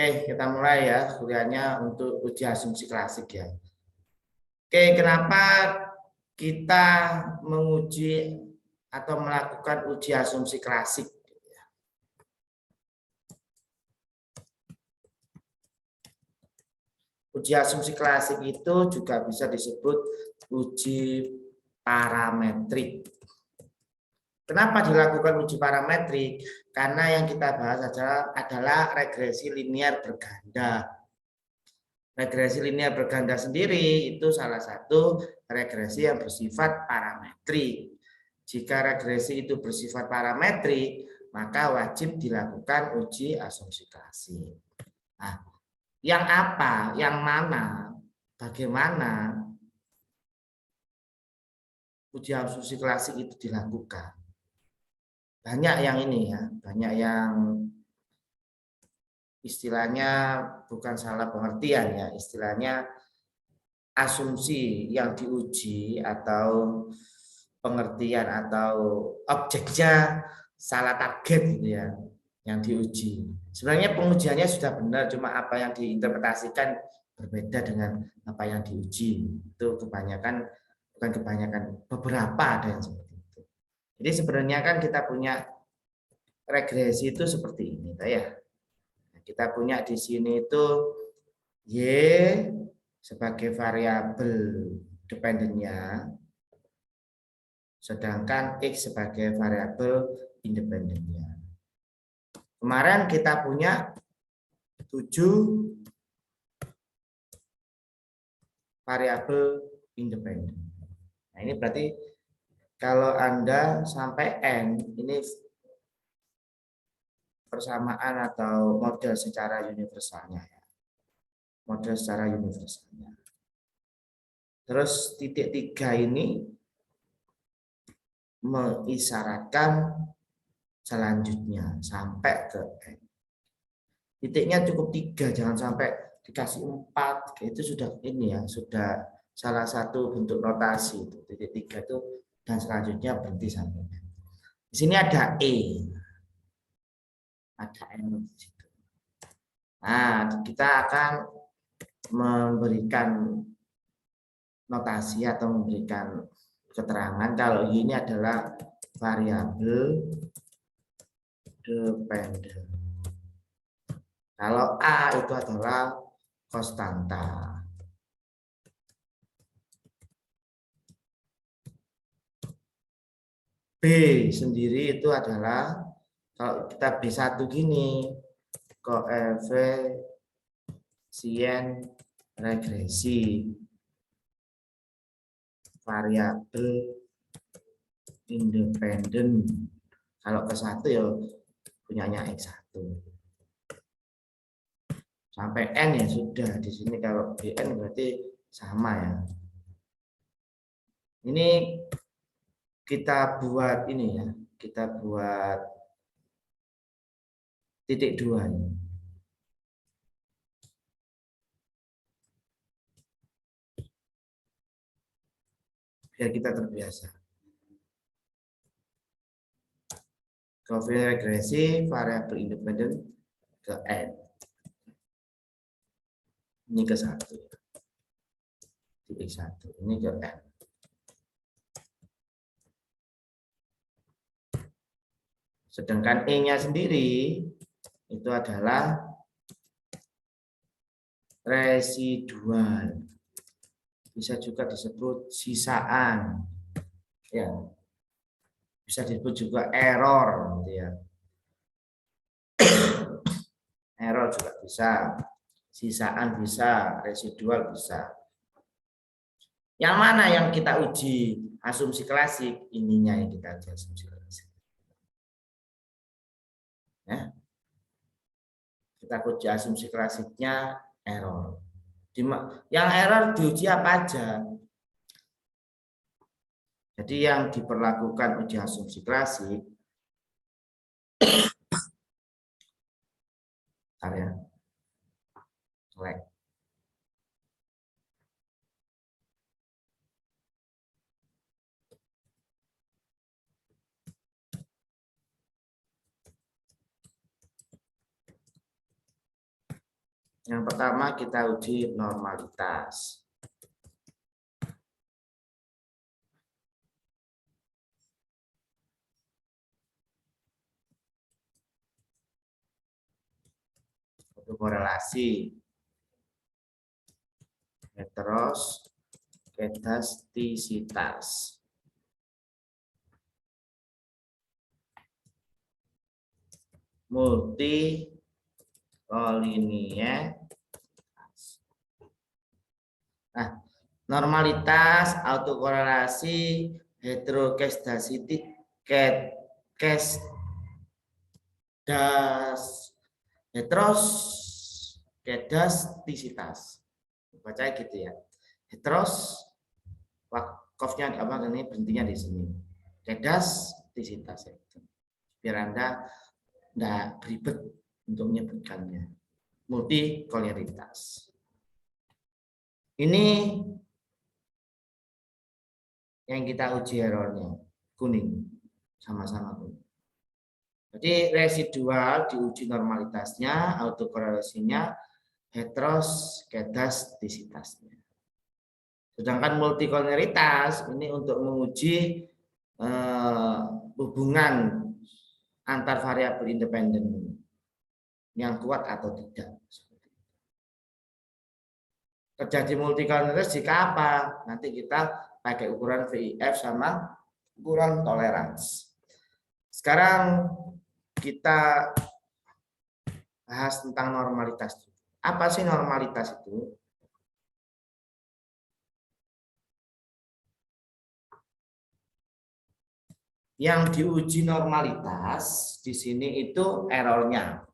Oke, kita mulai ya kuliahnya untuk uji asumsi klasik ya. Oke, kenapa kita menguji atau melakukan uji asumsi klasik? Uji asumsi klasik itu juga bisa disebut uji parametrik. Kenapa dilakukan uji parametrik? Karena yang kita bahas adalah regresi linear berganda. Regresi linear berganda sendiri itu salah satu regresi yang bersifat parametrik. Jika regresi itu bersifat parametrik, maka wajib dilakukan uji asumsi klasik. Nah, yang apa, yang mana, bagaimana uji asumsi klasik itu dilakukan? Banyak yang ini ya, banyak yang istilahnya bukan salah pengertian ya, istilahnya asumsi yang diuji atau pengertian atau objeknya salah target gitu ya yang diuji. Sebenarnya pengujiannya sudah benar, cuma apa yang diinterpretasikan berbeda dengan apa yang diuji. Itu kebanyakan, bukan kebanyakan, beberapa ada yang seperti itu. Jadi sebenarnya kan kita punya regresi itu seperti ini ya. Kita punya di sini itu Y sebagai variabel dependennya, sedangkan X sebagai variabel independennya. Kemarin kita punya 7 variabel independen. Nah, ini berarti kalau Anda sampai N, ini persamaan atau model secara universalnya ya. Model secara universalnya. Terus titik 3 ini mengisyaratkan selanjutnya sampai ke N. Titiknya cukup 3, jangan sampai dikasih 4. Itu sudah ini ya, sudah salah satu bentuk notasi itu. Titik 3 itu dan selanjutnya berhenti sampai N. Di sini ada E. Ada N di situ. Nah, kita akan memberikan notasi atau memberikan keterangan kalau ini adalah variabel dependen. Kalau A itu adalah konstanta. B sendiri itu adalah, kalau kita B1 gini, koefisien regresi variabel independen. Kalau ke 1 ya punyanya X1. Sampai N ya sudah. Di sini kalau Bn berarti sama ya. Ini kita buat ini ya. Kita buat titik 2 ini. Biar kita terbiasa. Koefisien regresi variabel independen ke N. Ini ke 1. Titik 1. Ini ke N. Sedangkan E-nya sendiri itu adalah residual. Bisa juga disebut sisaan. Ya. Bisa disebut juga error gitu ya. Error juga bisa. Sisaan bisa, residual bisa. Yang mana yang kita uji asumsi klasik? Ininya yang kita uji asumsi klasik. Ya. Kita uji asumsi klasiknya error. Yang error diuji apa aja? Jadi yang diperlakukan uji asumsi klasik, ya, select. Yang pertama kita uji normalitas. Korelasi heteroskedastisitas. Multikolinear. Nah, normalitas, autokorelasi, heteroskedastisitas. Baca gitu ya. Heteros, wakofnya apa ini berhentinya di sini. Kedastisitas itu. Biar Anda enggak ribet untuk menyebutkannya. Multikoleritas. Ini yang kita uji errornya, kuning, sama-sama kuning. Jadi residual diuji normalitasnya, autokorelasinya, heteroskedastisitasnya. Sedangkan multikoleritas ini untuk menguji hubungan antar variabel independen yang kuat atau tidak. Terjadi multikoleritas jika apa? Nanti kita pakai ukuran VIF sama ukuran toleransi. Sekarang kita bahas tentang normalitas. Apa sih normalitas itu? Yang diuji normalitas di sini itu errornya.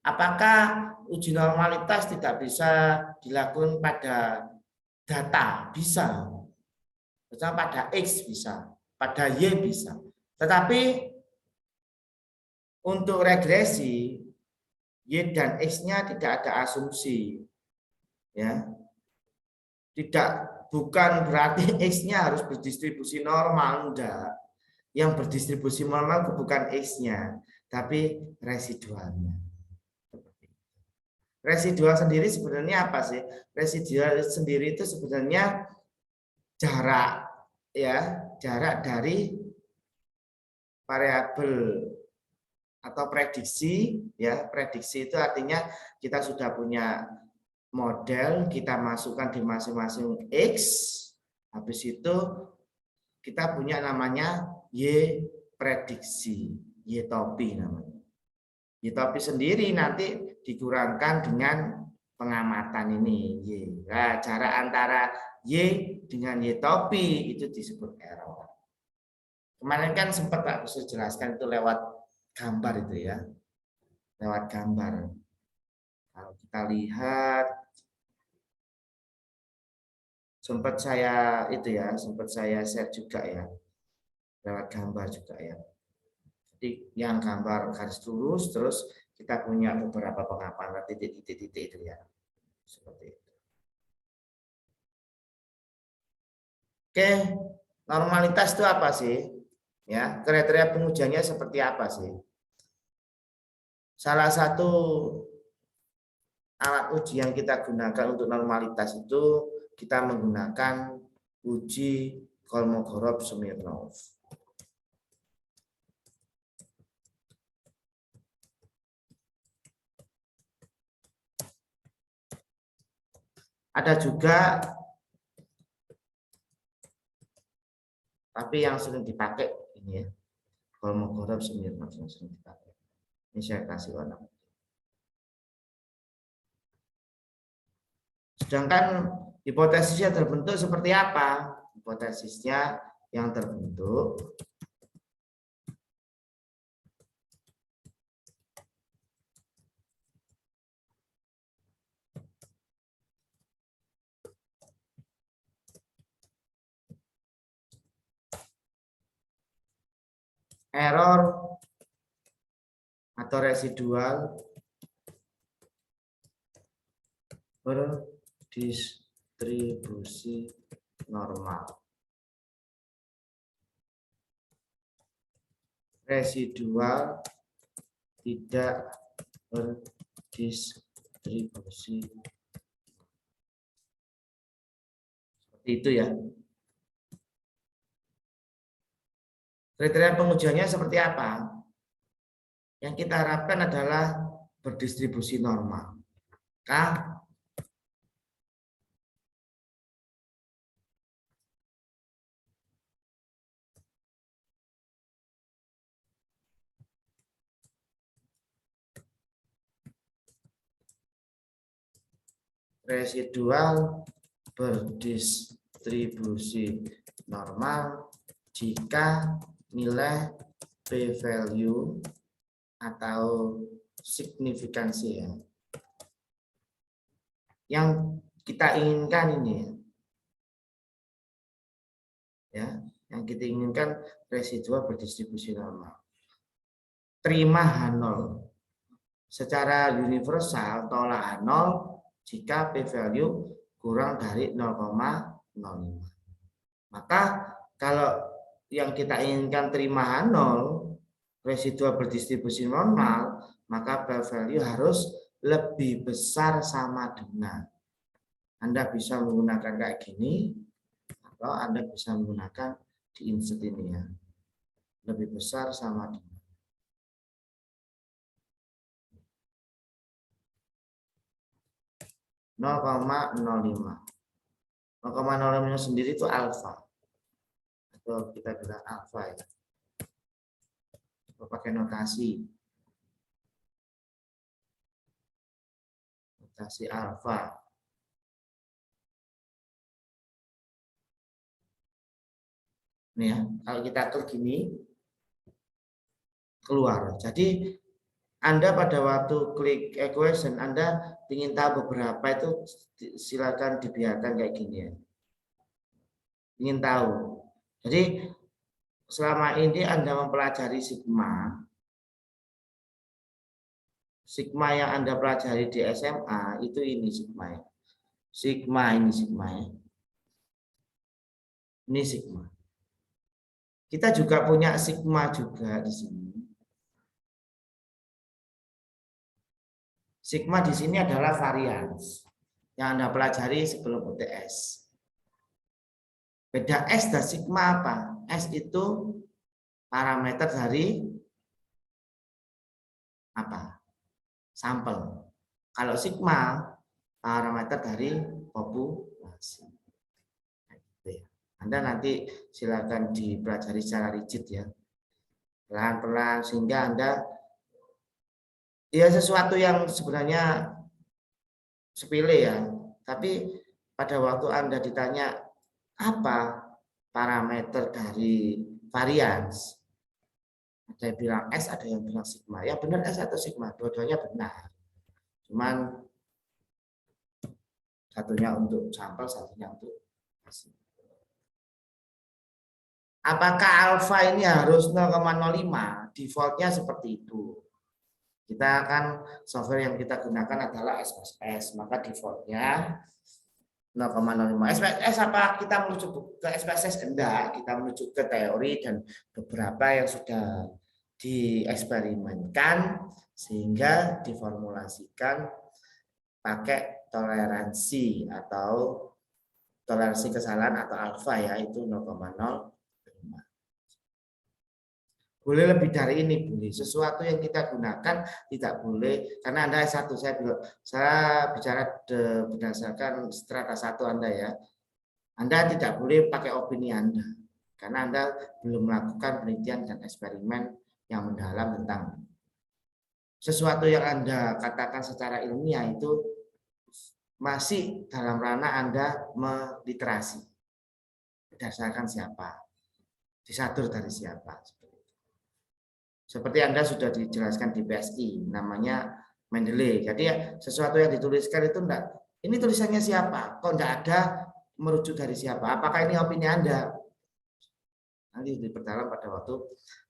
Apakah uji normalitas tidak bisa dilakukan pada data? Bisa. Misalnya pada X bisa, pada Y bisa. Tetapi untuk regresi, Y dan X-nya tidak ada asumsi. Ya. Tidak, bukan berarti X-nya harus berdistribusi normal, enggak. Yang berdistribusi normal bukan X-nya, tapi residualnya. Residual sendiri sebenarnya apa sih? Residual sendiri itu sebenarnya jarak, ya, jarak dari variabel atau prediksi, ya. Prediksi itu artinya kita sudah punya model, kita masukkan di masing-masing X, habis itu kita punya namanya Y prediksi, Y topi namanya. Y topi sendiri nanti dikurangkan dengan pengamatan ini Y. Nah, jarak antara Y dengan Y topi itu disebut error. Kemarin kan sempat Pak Kusir jelaskan itu lewat gambar itu ya. Lewat gambar. Kalau kita lihat sempat saya share juga ya. Lewat gambar juga ya. Jadi yang gambar garis lurus terus kita punya beberapa pengamatan titik-titik itu ya. Seperti itu. Oke, normalitas itu apa sih? Ya, kriteria pengujiannya seperti apa sih? Salah satu alat uji yang kita gunakan untuk normalitas itu kita menggunakan uji Kolmogorov-Smirnov. Ada juga, tapi yang sering dipakai ini ya, Kolmogorov-Smirnov yang sering dipakai. Ini saya kasih warna. Sedangkan hipotesisnya terbentuk seperti apa? Hipotesisnya yang terbentuk error atau residual berdistribusi normal. Residual tidak berdistribusi berdistribusi seperti itu ya. Kriteria pengujiannya seperti apa? Yang kita harapkan adalah berdistribusi normal. K residual berdistribusi normal jika nilai p-value atau signifikansi ya. Yang kita inginkan ini ya, yang kita inginkan residual berdistribusi normal. Terima H0. Secara universal tolak H0 jika p-value kurang dari 0,05. Maka kalau yang kita inginkan terima H0 residual berdistribusi normal, maka p-value harus lebih besar sama dengan. Anda bisa menggunakan kayak gini, atau Anda bisa menggunakan di insert ini ya. Lebih besar sama dengan. 0,05. 0,05 sendiri itu alfa. Atau kita bilang alfa ya. Kita pakai notasi. Notasi alfa. Nih ya, kalau kita klik gini keluar. Jadi Anda pada waktu klik equation, Anda ingin tahu beberapa itu silakan dibiarkan kayak gini ya. Ingin tahu. Jadi selama ini Anda mempelajari sigma yang Anda pelajari di SMA itu ini sigma ya. Ini sigma ya. Ini sigma. Kita juga punya sigma juga di sini. Sigma di sini adalah varians yang Anda pelajari sebelum UTS. Beda S dan sigma apa? S itu parameter dari apa? Sampel. Kalau sigma parameter dari populasi. Anda nanti silakan dipelajari secara rigid ya. Pelan-pelan sehingga Anda ya sesuatu yang sebenarnya sepele ya, tapi pada waktu Anda ditanya apa parameter dari varians, ada yang bilang S, ada yang bilang sigma. Ya benar S atau sigma, dua-duanya benar. Cuman satunya untuk sampel, satunya untuk hasil. Apakah alfa ini harus 0,05? Defaultnya seperti itu. Kita kan software yang kita gunakan adalah SPSS, maka defaultnya 0,05. SPSS apa kita menuju ke SPSS? Enggak, kita menuju ke teori dan beberapa yang sudah dieksperimenkan sehingga diformulasikan pakai toleransi atau toleransi kesalahan atau alfa ya, itu 0,05. Boleh lebih dari ini, boleh. Sesuatu yang kita gunakan tidak boleh, karena Anda S1, saya bicara berdasarkan strata 1 Anda ya. Anda tidak boleh pakai opini Anda, karena Anda belum melakukan penelitian dan eksperimen yang mendalam tentang sesuatu yang Anda katakan secara ilmiah itu masih dalam ranah Anda meliterasi. Berdasarkan siapa? Disadur dari siapa? Seperti Anda sudah dijelaskan di PSI, namanya Mendeley. Jadi sesuatu yang dituliskan itu enggak, ini tulisannya siapa? Kok enggak ada merujuk dari siapa? Apakah ini opini Anda? Nanti diperdalam pada waktu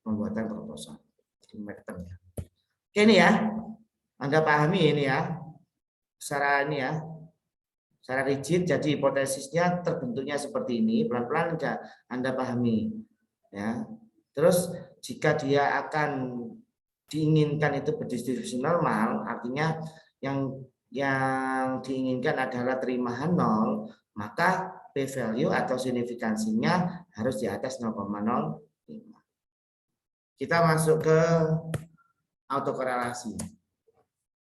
pembuatan proposal. Oke ini ya, Anda pahami ini ya, secara ini ya, secara rigid. Jadi hipotesisnya terbentuknya seperti ini, pelan-pelan Anda pahami. Ya, terus jika dia akan diinginkan itu berdistribusi normal, artinya yang yang diinginkan adalah terimahan 0, maka p-value atau signifikansinya harus di atas 0,05. Kita masuk ke autokorelasi.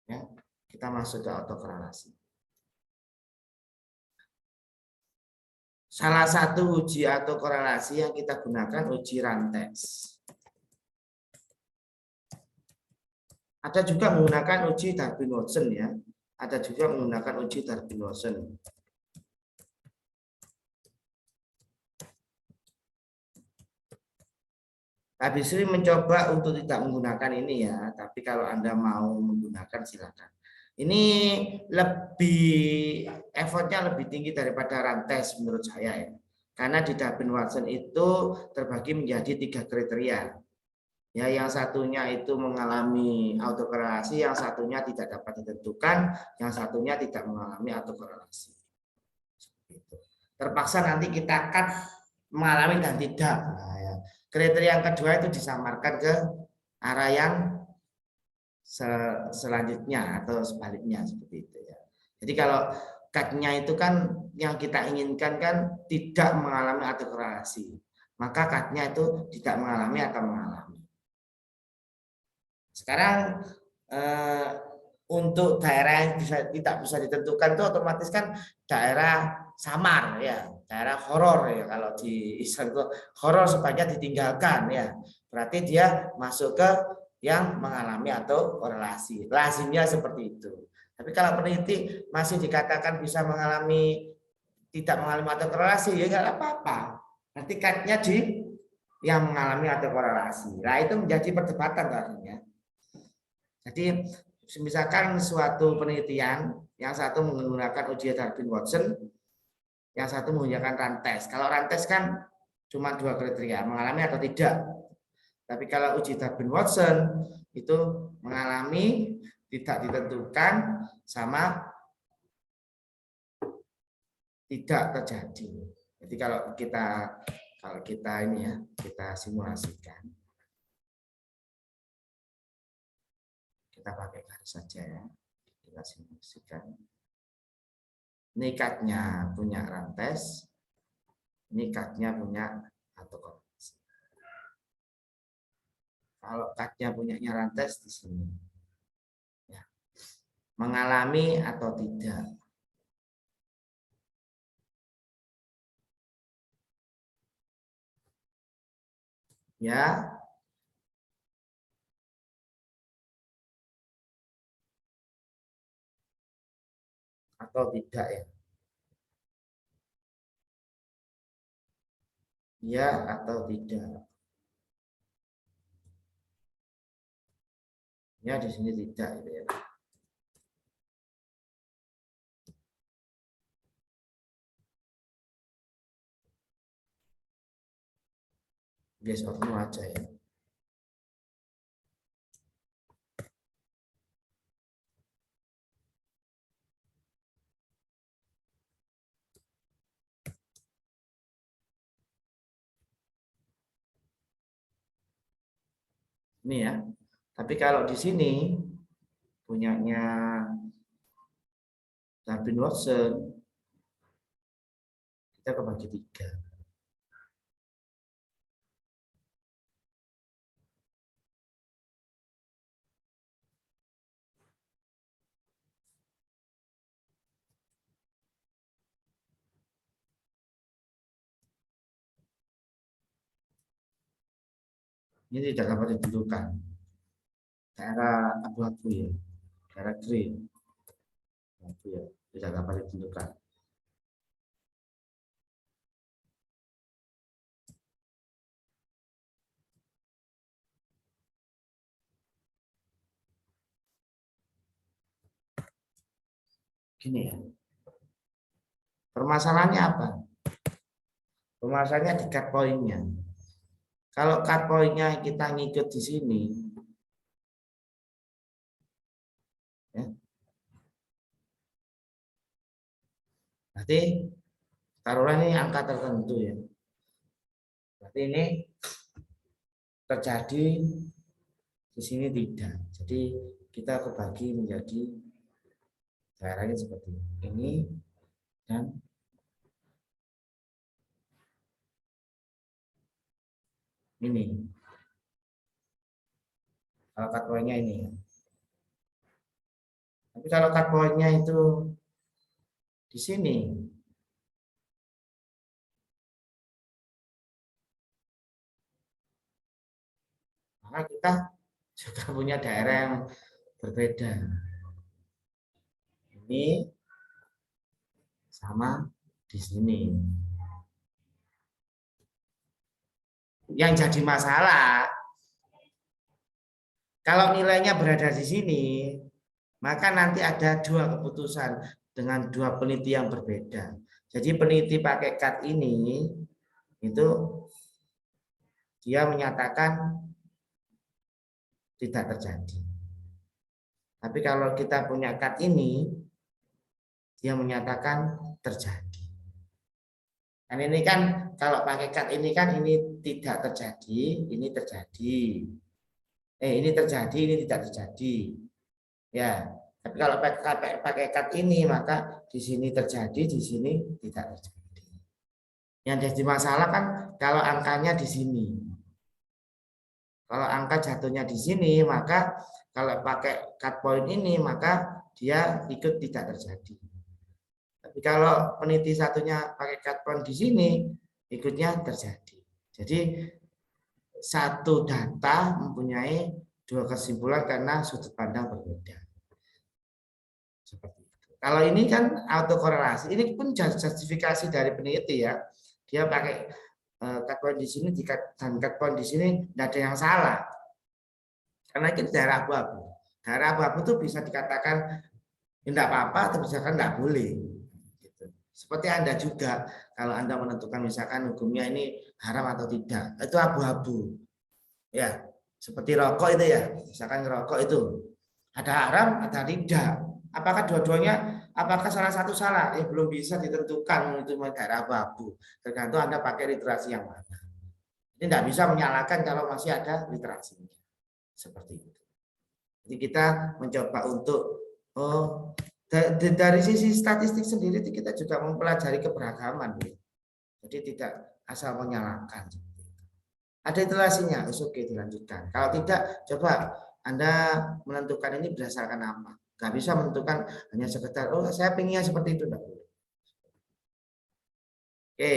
Ya, kita masuk ke autokorelasi. Salah satu uji autokorelasi yang kita gunakan uji Rantes. Ada juga menggunakan uji Darwin-Watson ya. Ada juga menggunakan uji Darwin-Watson. Habis ini mencoba untuk tidak menggunakan ini ya, tapi kalau Anda mau menggunakan silakan. Ini lebih effortnya lebih tinggi daripada Rantes menurut saya ya. Karena di Darwin-Watson itu terbagi menjadi 3 kriteria. Ya, yang satunya itu mengalami autokorelasi, yang satunya tidak dapat ditentukan, yang satunya tidak mengalami autokorelasi. Terpaksa nanti kita akan mengalami dan tidak. Nah, ya. Kriteria yang kedua itu disamarkan ke arah yang selanjutnya atau sebaliknya seperti itu ya. Jadi kalau cut-nya itu kan yang kita inginkan kan tidak mengalami autokorelasi, maka cut-nya itu tidak mengalami atau mengalami. Sekarang untuk daerah yang tidak bisa ditentukan itu otomatis kan daerah samar ya, daerah horor ya, kalau di Islam itu horor sebaiknya ditinggalkan ya. Berarti dia masuk ke yang mengalami atau korelasi. Lazimnya seperti itu. Tapi kalau peneliti masih dikatakan bisa mengalami tidak mengalami atau korelasi ya nggak apa-apa. Nanti cut-nya di yang mengalami atau korelasi. Nah itu menjadi perdebatan artinya. Jadi misalkan suatu penelitian yang satu menggunakan uji Darwin-Watson, yang satu menggunakan Rantes. Kalau Rantes kan cuma 2 kriteria, mengalami atau tidak. Tapi kalau uji Darwin-Watson itu mengalami, tidak ditentukan, sama tidak terjadi. Jadi kalau kita ini ya, kita simulasikan. Kita pakai garis saja ya. Kita simulasikan. Ini cut-nya punya Rantes, ini cut-nya punya autokorelasi. Kalau cut-nya punyanya Rantes di sini, ya. Mengalami atau tidak. Ya, atau tidak ya. Ya atau tidak. Ya di sini tidak gitu ya. Yes or no aja ya. Ini ya. Tapi kalau di sini punyanya Darwin-Watson, kita kebagi 3. Ini tidak dapat ditentukan. Daerah abu-abu ya, daerah green. Abu ya, tidak dapat ditentukan. Gini ya. Permasalahannya apa? Permasalahannya di cut point-nya. Kalau cut point-nya kita ngikut di sini, ya, berarti taruhlah ini angka tertentu ya. Berarti ini terjadi di sini tidak. Jadi kita kebagi menjadi Daerahnya seperti ini dan ini. Kalau cut point-nya ini. Tapi kalau cut point-nya itu di sini, maka kita juga punya daerah yang berbeda. Ini sama di sini. Yang jadi masalah, kalau nilainya berada di sini, maka nanti ada dua keputusan dengan dua peneliti yang berbeda. Jadi peneliti pakai cut ini, itu dia menyatakan tidak terjadi. Tapi kalau kita punya cut ini, dia menyatakan terjadi. Dan ini kan kalau pakai cut ini kan ini tidak terjadi, ini terjadi. Ini terjadi, ini tidak terjadi. Ya, tapi kalau pakai cut ini maka di sini terjadi, di sini tidak terjadi. Yang jadi masalah kan kalau angkanya di sini. Kalau angka jatuhnya di sini, maka kalau pakai cut point ini maka dia ikut tidak terjadi. Tapi kalau peneliti satunya pakai cut point di sini, ikutnya terjadi. Jadi satu data mempunyai dua kesimpulan karena sudut pandang berbeda. Seperti itu. Kalau ini kan autokorelasi, ini pun justifikasi dari peneliti ya. Dia pakai cut point di sini dan cut point di sini tidak ada yang salah. Karena itu daerah abu-abu. Daerah abu-abu itu bisa dikatakan tidak apa-apa atau misalkan tidak boleh. Gitu. Seperti Anda juga, kalau Anda menentukan misalkan hukumnya ini haram atau tidak, itu abu-abu. Ya, seperti rokok itu ya, misalkan rokok itu ada haram, ada tidak. Apakah dua-duanya, apakah salah satu salah? Belum bisa ditentukan itu daerah abu-abu. Tergantung Anda pakai literasi yang mana. Ini tidak bisa menyalahkan kalau masih ada literasinya. Seperti itu. Jadi kita mencoba untuk dari sisi statistik sendiri kita juga mempelajari keberagaman. Ya. Jadi tidak asal menyalahkan. Ada literasinya, oke dilanjutkan. Kalau tidak, coba Anda menentukan ini berdasarkan apa? Gak bisa menentukan hanya sekedar, oh saya pengennya seperti itu. Enggak boleh. Oke,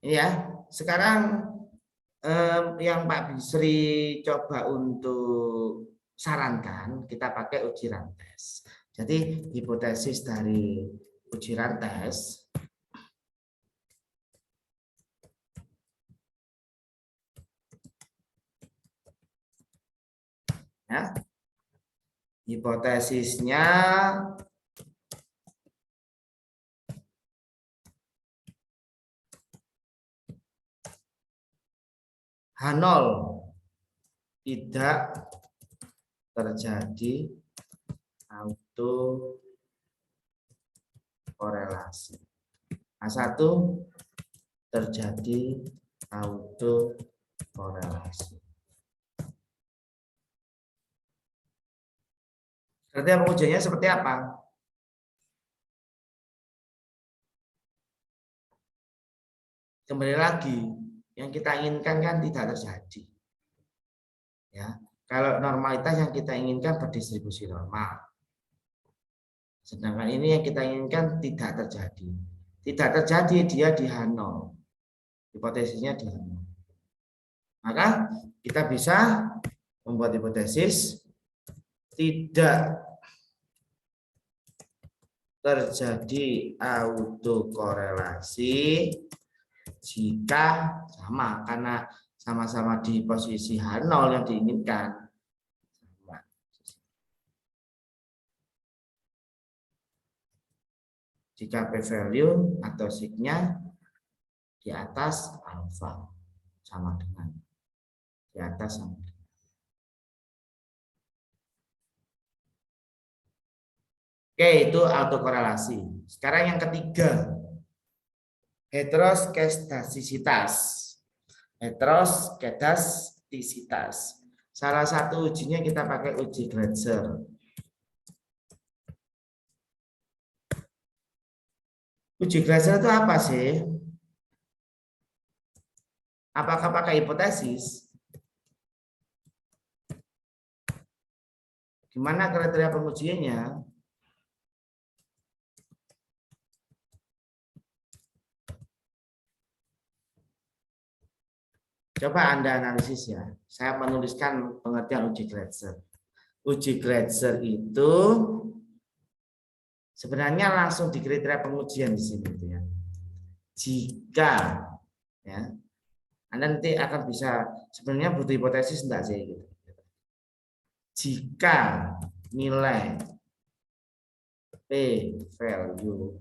ini ya. Sekarang yang Pak Bisri coba untuk sarankan, kita pakai uji rantes. Jadi hipotesis dari uji rantes ya. Hipotesisnya H0 tidak terjadi auto korelasi. H1 terjadi auto korelasi. Berarti pengujiannya seperti apa? Kembali lagi, yang kita inginkan kan tidak terjadi. Ya, kalau normalitas yang kita inginkan berdistribusi normal. Sedangkan ini yang kita inginkan tidak terjadi. Tidak terjadi, dia di H0. Hipotesisnya di H0. Maka kita bisa membuat hipotesis tidak terjadi autokorelasi jika sama, karena sama-sama di posisi H0 yang diinginkan. Jika p-value atau signya di atas alfa sama dengan di atas sama dengan. Oke, itu autokorelasi. Sekarang yang ketiga, heteroskedastisitas. Heteroskedastisitas. Salah satu ujinya kita pakai uji Gratzer. Uji Gleiser itu apa sih? Apakah pakai hipotesis? Gimana kriteria pengujiannya? Coba Anda analisis ya. Saya menuliskan pengertian uji Gleiser. Uji Gleiser itu sebenarnya langsung di kriteria pengujian di sini gitu ya. Jika ya, Anda nanti akan bisa sebenarnya butuh hipotesis enggak sih gitu. Jika nilai P value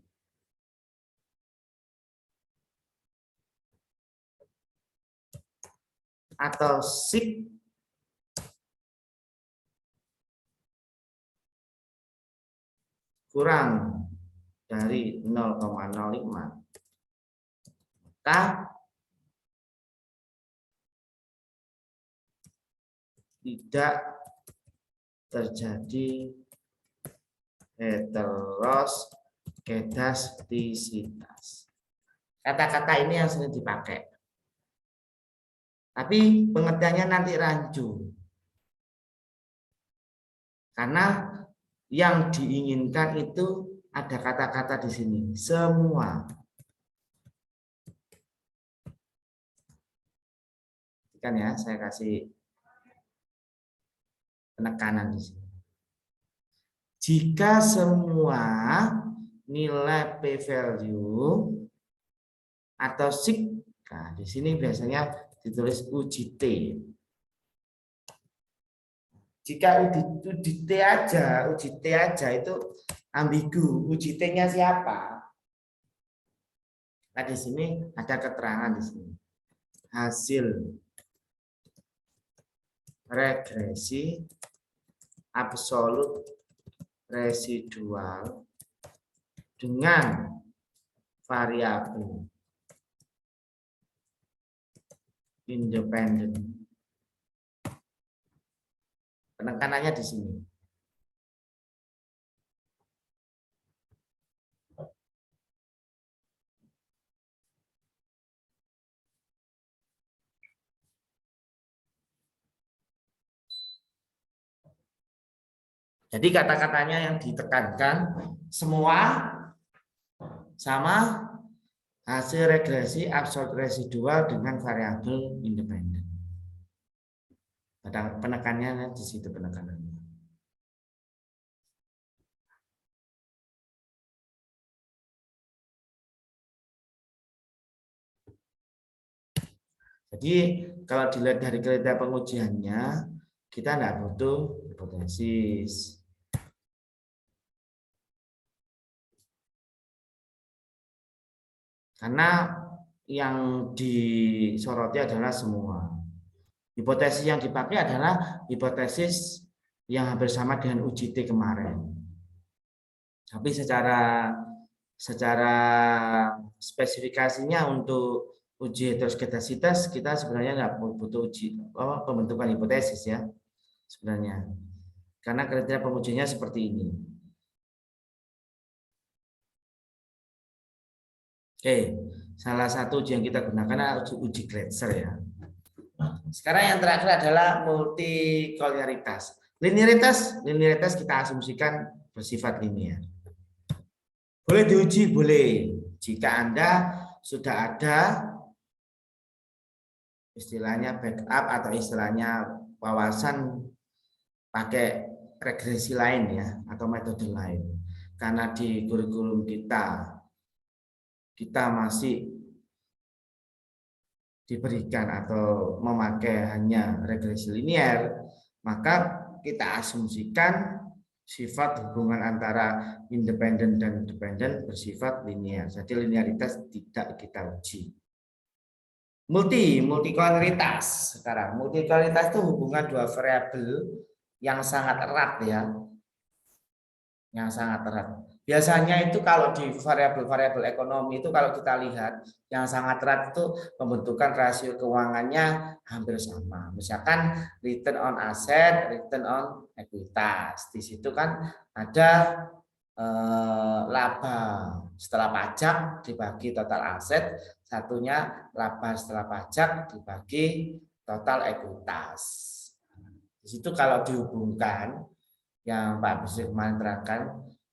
atau sig kurang dari 0,05, maka tidak terjadi heteroskedastisitas. Kata-kata ini yang sering dipakai. Tapi pengertiannya nanti rancu. Karena yang diinginkan itu ada kata-kata di sini, semua. Kan ya, saya kasih penekanan di sini. Jika semua nilai P value atau sig, nah di sini biasanya ditulis uji T. Jika uji T aja itu ambigu. Uji T-nya siapa? Nah di sini ada keterangan di sini. Hasil regresi absolut residual dengan variabel independen. Penekanannya di sini. Jadi kata-katanya yang ditekankan semua sama hasil regresi absolut residual dengan variabel independen. Penekanannya di situ penekanannya. Jadi kalau dilihat dari kriteria pengujiannya, kita tidak butuh hipotesis. Karena yang disoroti adalah semua. Hipotesis yang dipakai adalah hipotesis yang hampir sama dengan uji T kemarin. Tapi secara spesifikasinya untuk uji heteroskedasitas kita sebenarnya nggak butuh uji pembentukan hipotesis ya sebenarnya. Karena kriteria pengujinya seperti ini. Oke, salah satu uji yang kita gunakan adalah uji Gleiser ya. Sekarang yang terakhir adalah multikolinearitas. Linearitas kita asumsikan bersifat linear. Boleh diuji, boleh. Jika Anda sudah ada istilahnya backup atau istilahnya wawasan pakai regresi lain ya atau metode lain. Karena di kurikulum kita masih diberikan atau memakai hanya regresi linear, maka kita asumsikan sifat hubungan antara independen dan dependen bersifat linear. Jadi linearitas tidak kita uji. Multikolinitas sekarang. Multikolinitas itu hubungan dua variabel yang sangat erat ya. Yang sangat erat. Biasanya itu kalau di variabel-variabel ekonomi itu kalau kita lihat yang sangat erat itu pembentukan rasio keuangannya hampir sama. Misalkan return on asset, return on ekuitas. Di situ kan ada laba setelah pajak dibagi total aset, satunya laba setelah pajak dibagi total ekuitas. Di situ kalau dihubungkan yang Pak Bisri kemarin terangkan,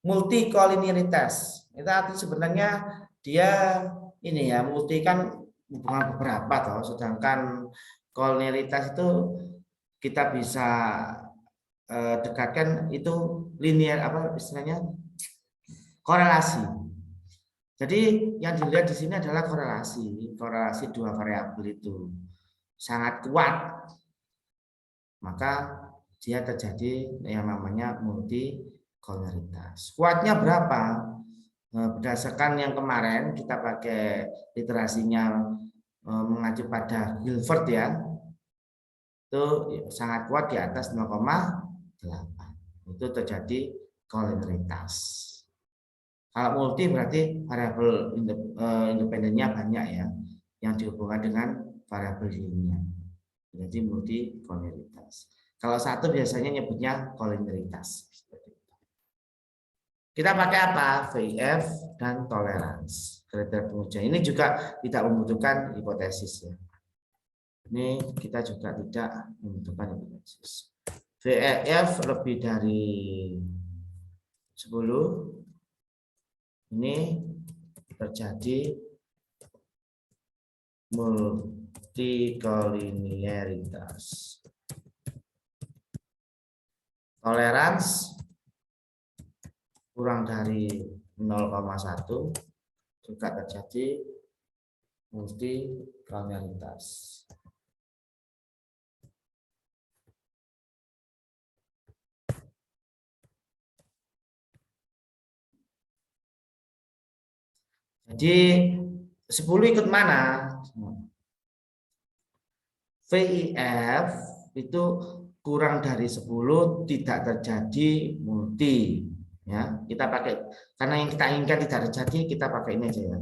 multikolinialitas itu artinya sebenarnya dia ini ya, multi kan hubungan beberapa toh, sedangkan kolonialitas itu kita bisa dekatkan itu linear apa istilahnya, korelasi. Jadi yang dilihat di sini adalah korelasi dua variabel itu sangat kuat, maka dia terjadi yang namanya multikolonialitas. Kuatnya berapa? Berdasarkan yang kemarin kita pakai literasinya mengacu pada Gilbert ya, itu sangat kuat di atas 0,8. Itu terjadi kolonialitas. Kalau multi berarti variabel independennya banyak ya, yang dihubungkan dengan variabel dirinya. Jadi multi kolonialitas. Kalau satu biasanya nyebutnya kolonialitas. Kita pakai apa? VIF dan toleransi. Kriteria pengujian ini juga tidak membutuhkan hipotesis ya. Ini kita juga tidak membutuhkan hipotesis. VIF lebih dari 10. Ini terjadi multikolinialitas. Toleransi kurang dari 0,1 juga terjadi multikolonialitas. Jadi 10 ikut mana? VIF itu kurang dari 10 tidak terjadi multi ya. Kita pakai karena yang kita inginkan tidak terjadi, kita pakai ini aja ya.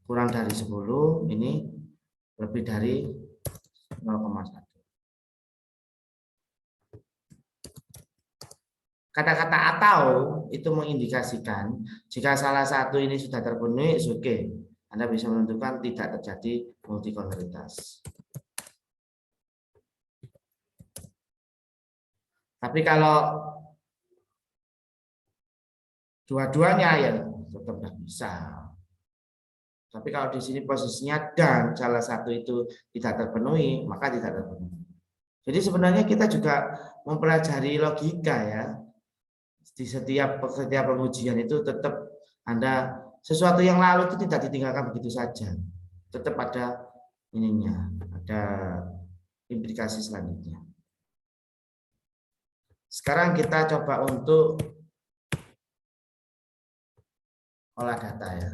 Kurang dari 10 ini lebih dari 0,1. Kata-kata atau itu mengindikasikan jika salah satu ini sudah terpenuhi, oke, Anda bisa menentukan tidak terjadi multikolonialitas. Tapi kalau dua-duanya ya tetap tidak bisa. Tapi kalau di sini posisinya dan salah satu itu tidak terpenuhi, maka tidak terpenuhi. Jadi sebenarnya kita juga mempelajari logika ya. Di setiap pengujian itu tetap Anda sesuatu yang lalu itu tidak ditinggalkan begitu saja. Tetap ada ininya, ada implikasi selanjutnya. Sekarang kita coba untuk olah data ya.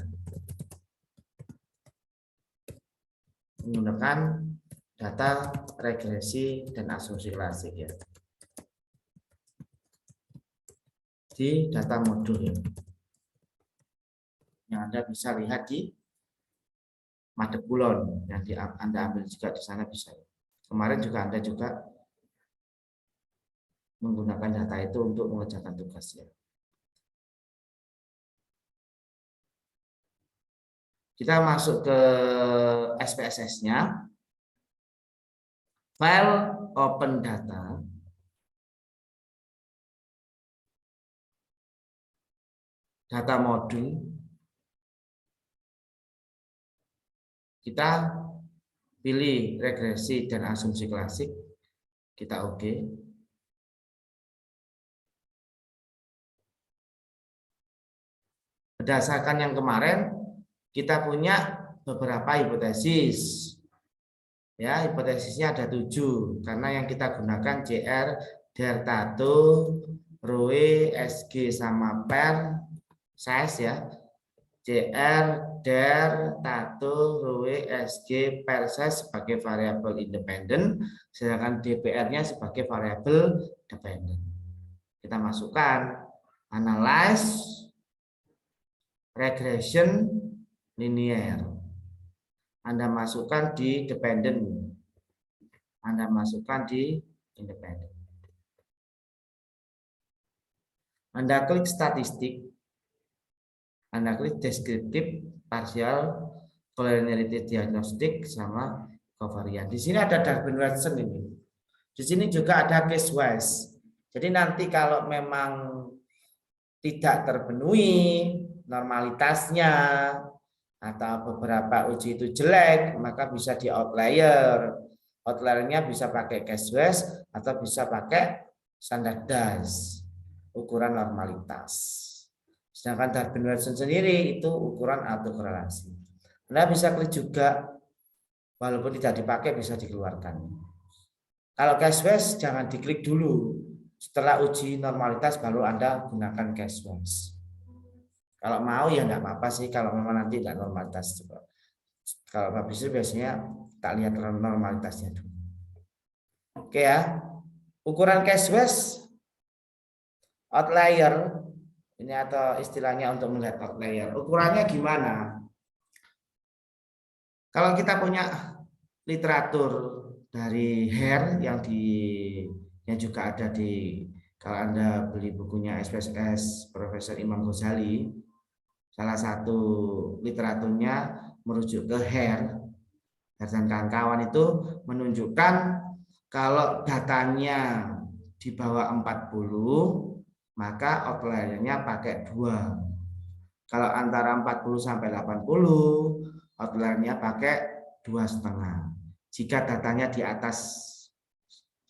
Menggunakan data regresi dan asumsi klasik ya. Di data modul ya. Yang Anda bisa lihat di Madepulon yang Anda ambil juga di sana bisa. Kemarin juga Anda juga menggunakan data itu untuk mengerjakan tugas ya. Kita masuk ke SPSS-nya. File open data. Data modul. Kita pilih regresi dan asumsi klasik. Kita oke. Berdasarkan yang kemarin, kita punya beberapa hipotesis. Ya, hipotesisnya ada 7 karena yang kita gunakan JR, der tato, Roe, SG sama per size ya. JR, der, tato, Roe, SG, per size sebagai variabel independen, sedangkan DPR-nya sebagai variabel dependen. Kita masukkan analyze regression linear. Anda masukkan di dependent. Anda masukkan di independent. Anda klik statistik. analisis deskriptif, partial, collinearity diagnostik, sama covarian. Di sini ada Darwin-Watson ini. Di sini juga ada case wise. Jadi nanti kalau memang tidak terpenuhi normalitasnya atau beberapa uji itu jelek, maka bisa di outlier. Outliernya bisa pakai case wise atau bisa pakai standardized, ukuran normalitas. Sedangkan Darwin-Watson sendiri itu ukuran autokorelasi. Anda bisa klik juga, walaupun tidak dipakai bisa dikeluarkan. Kalau case wise jangan diklik dulu. Setelah uji normalitas baru Anda gunakan case wise. Kalau mau ya enggak apa-apa sih kalau memang nanti tidak normalitas. Kalau habis itu biasanya tak lihat normalitasnya dulu. Oke ya. Ukuran case wise outlier ini atau istilahnya untuk melihat outlier. Ukurannya gimana? Kalau kita punya literatur dari Hare yang juga ada di, kalau Anda beli bukunya SPSS Profesor Imam Ghazali, salah satu literaturnya merujuk ke Hare dan kawan-kawan itu menunjukkan kalau datanya di bawah 40 maka outliernya pakai 2. Kalau antara 40 sampai 80 outliernya pakai 2,5. Jika datanya di atas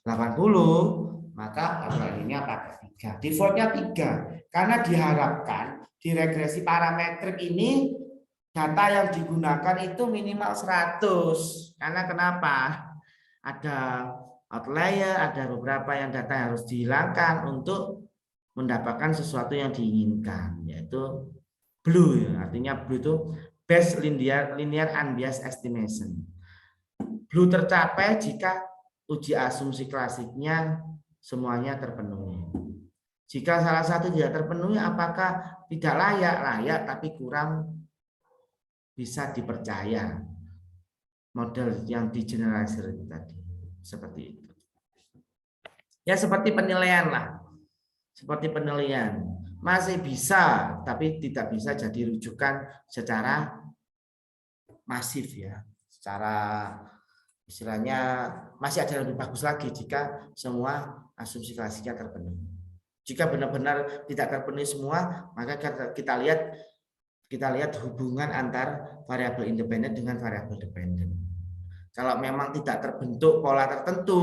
80 maka outliernya pakai 3. Defaultnya 3 karena diharapkan di regresi parametrik ini data yang digunakan itu minimal 100. Karena kenapa? Ada outlier, ada beberapa yang data yang harus dihilangkan untuk mendapatkan sesuatu yang diinginkan, yaitu blue. Artinya blue itu best linear unbiased estimation. Blue tercapai jika uji asumsi klasiknya semuanya terpenuhi. Jika salah satu tidak terpenuhi, apakah tidak layak? Layak tapi kurang bisa dipercaya. Model yang digeneralisir tadi seperti itu. Ya seperti penilaian lah. Seperti penilaian masih bisa, tapi tidak bisa jadi rujukan secara masif ya. Secara istilahnya masih ada yang lebih bagus lagi jika semua asumsi klasiknya terpenuhi. Jika benar-benar tidak terpenuhi semua, maka kita lihat hubungan antar variabel independen dengan variabel dependen. Kalau memang tidak terbentuk pola tertentu,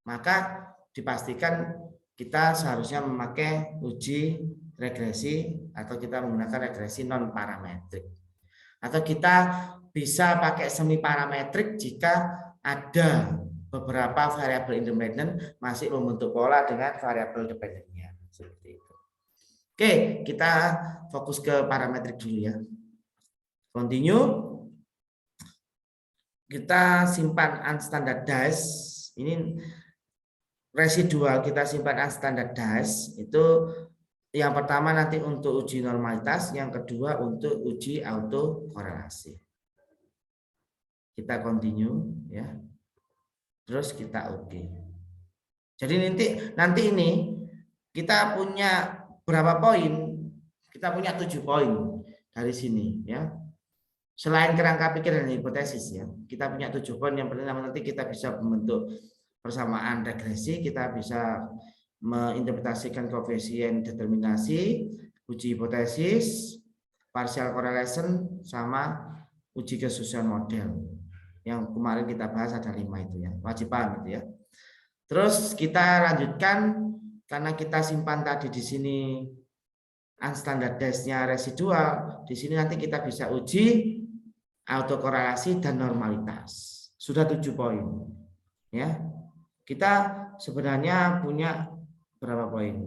maka dipastikan kita seharusnya memakai uji regresi atau kita menggunakan regresi non parametrik. Atau kita bisa pakai semi parametrik jika ada beberapa variabel independen masih membentuk pola dengan variabel dependennya. Seperti itu. Oke, kita fokus ke parametrik dulu ya. Continue. Kita simpan unstandardized. Ini residual kita simpan unstandardized itu yang pertama nanti untuk uji normalitas, yang kedua untuk uji autokorelasi. Kita continue ya. Terus kita oke. Jadi nanti ini kita punya berapa poin? Kita punya 7 poin dari sini ya. Selain kerangka pikir dan hipotesis ya. Kita punya 7 poin. Yang pertama nanti kita bisa membentuk persamaan regresi, kita bisa menginterpretasikan koefisien determinasi, uji hipotesis, partial correlation, sama uji kesesuaian model. Yang kemarin kita bahas ada 5 itu ya, wajib paham itu ya. Terus kita lanjutkan karena kita simpan tadi di sini unstandardized-nya residual, di sini nanti kita bisa uji autokorelasi dan normalitas. Sudah 7 poin ya. Kita sebenarnya punya berapa poin?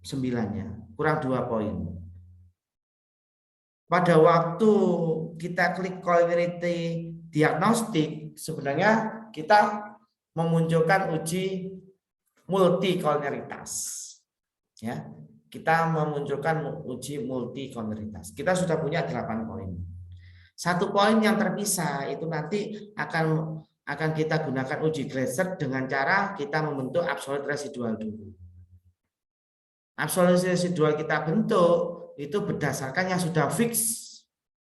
9 ya, kurang 2 poin. Pada waktu kita klik collinearity diagnostik, sebenarnya kita memunculkan uji multi collinearitas. Ya, kita memunculkan uji multi collinearitas. Kita sudah punya 8 poin. 1 poin yang terpisah itu nanti akan kita gunakan uji Glaser dengan cara kita membentuk absolute residual dulu. Absolute residual kita bentuk, itu berdasarkan yang sudah fix,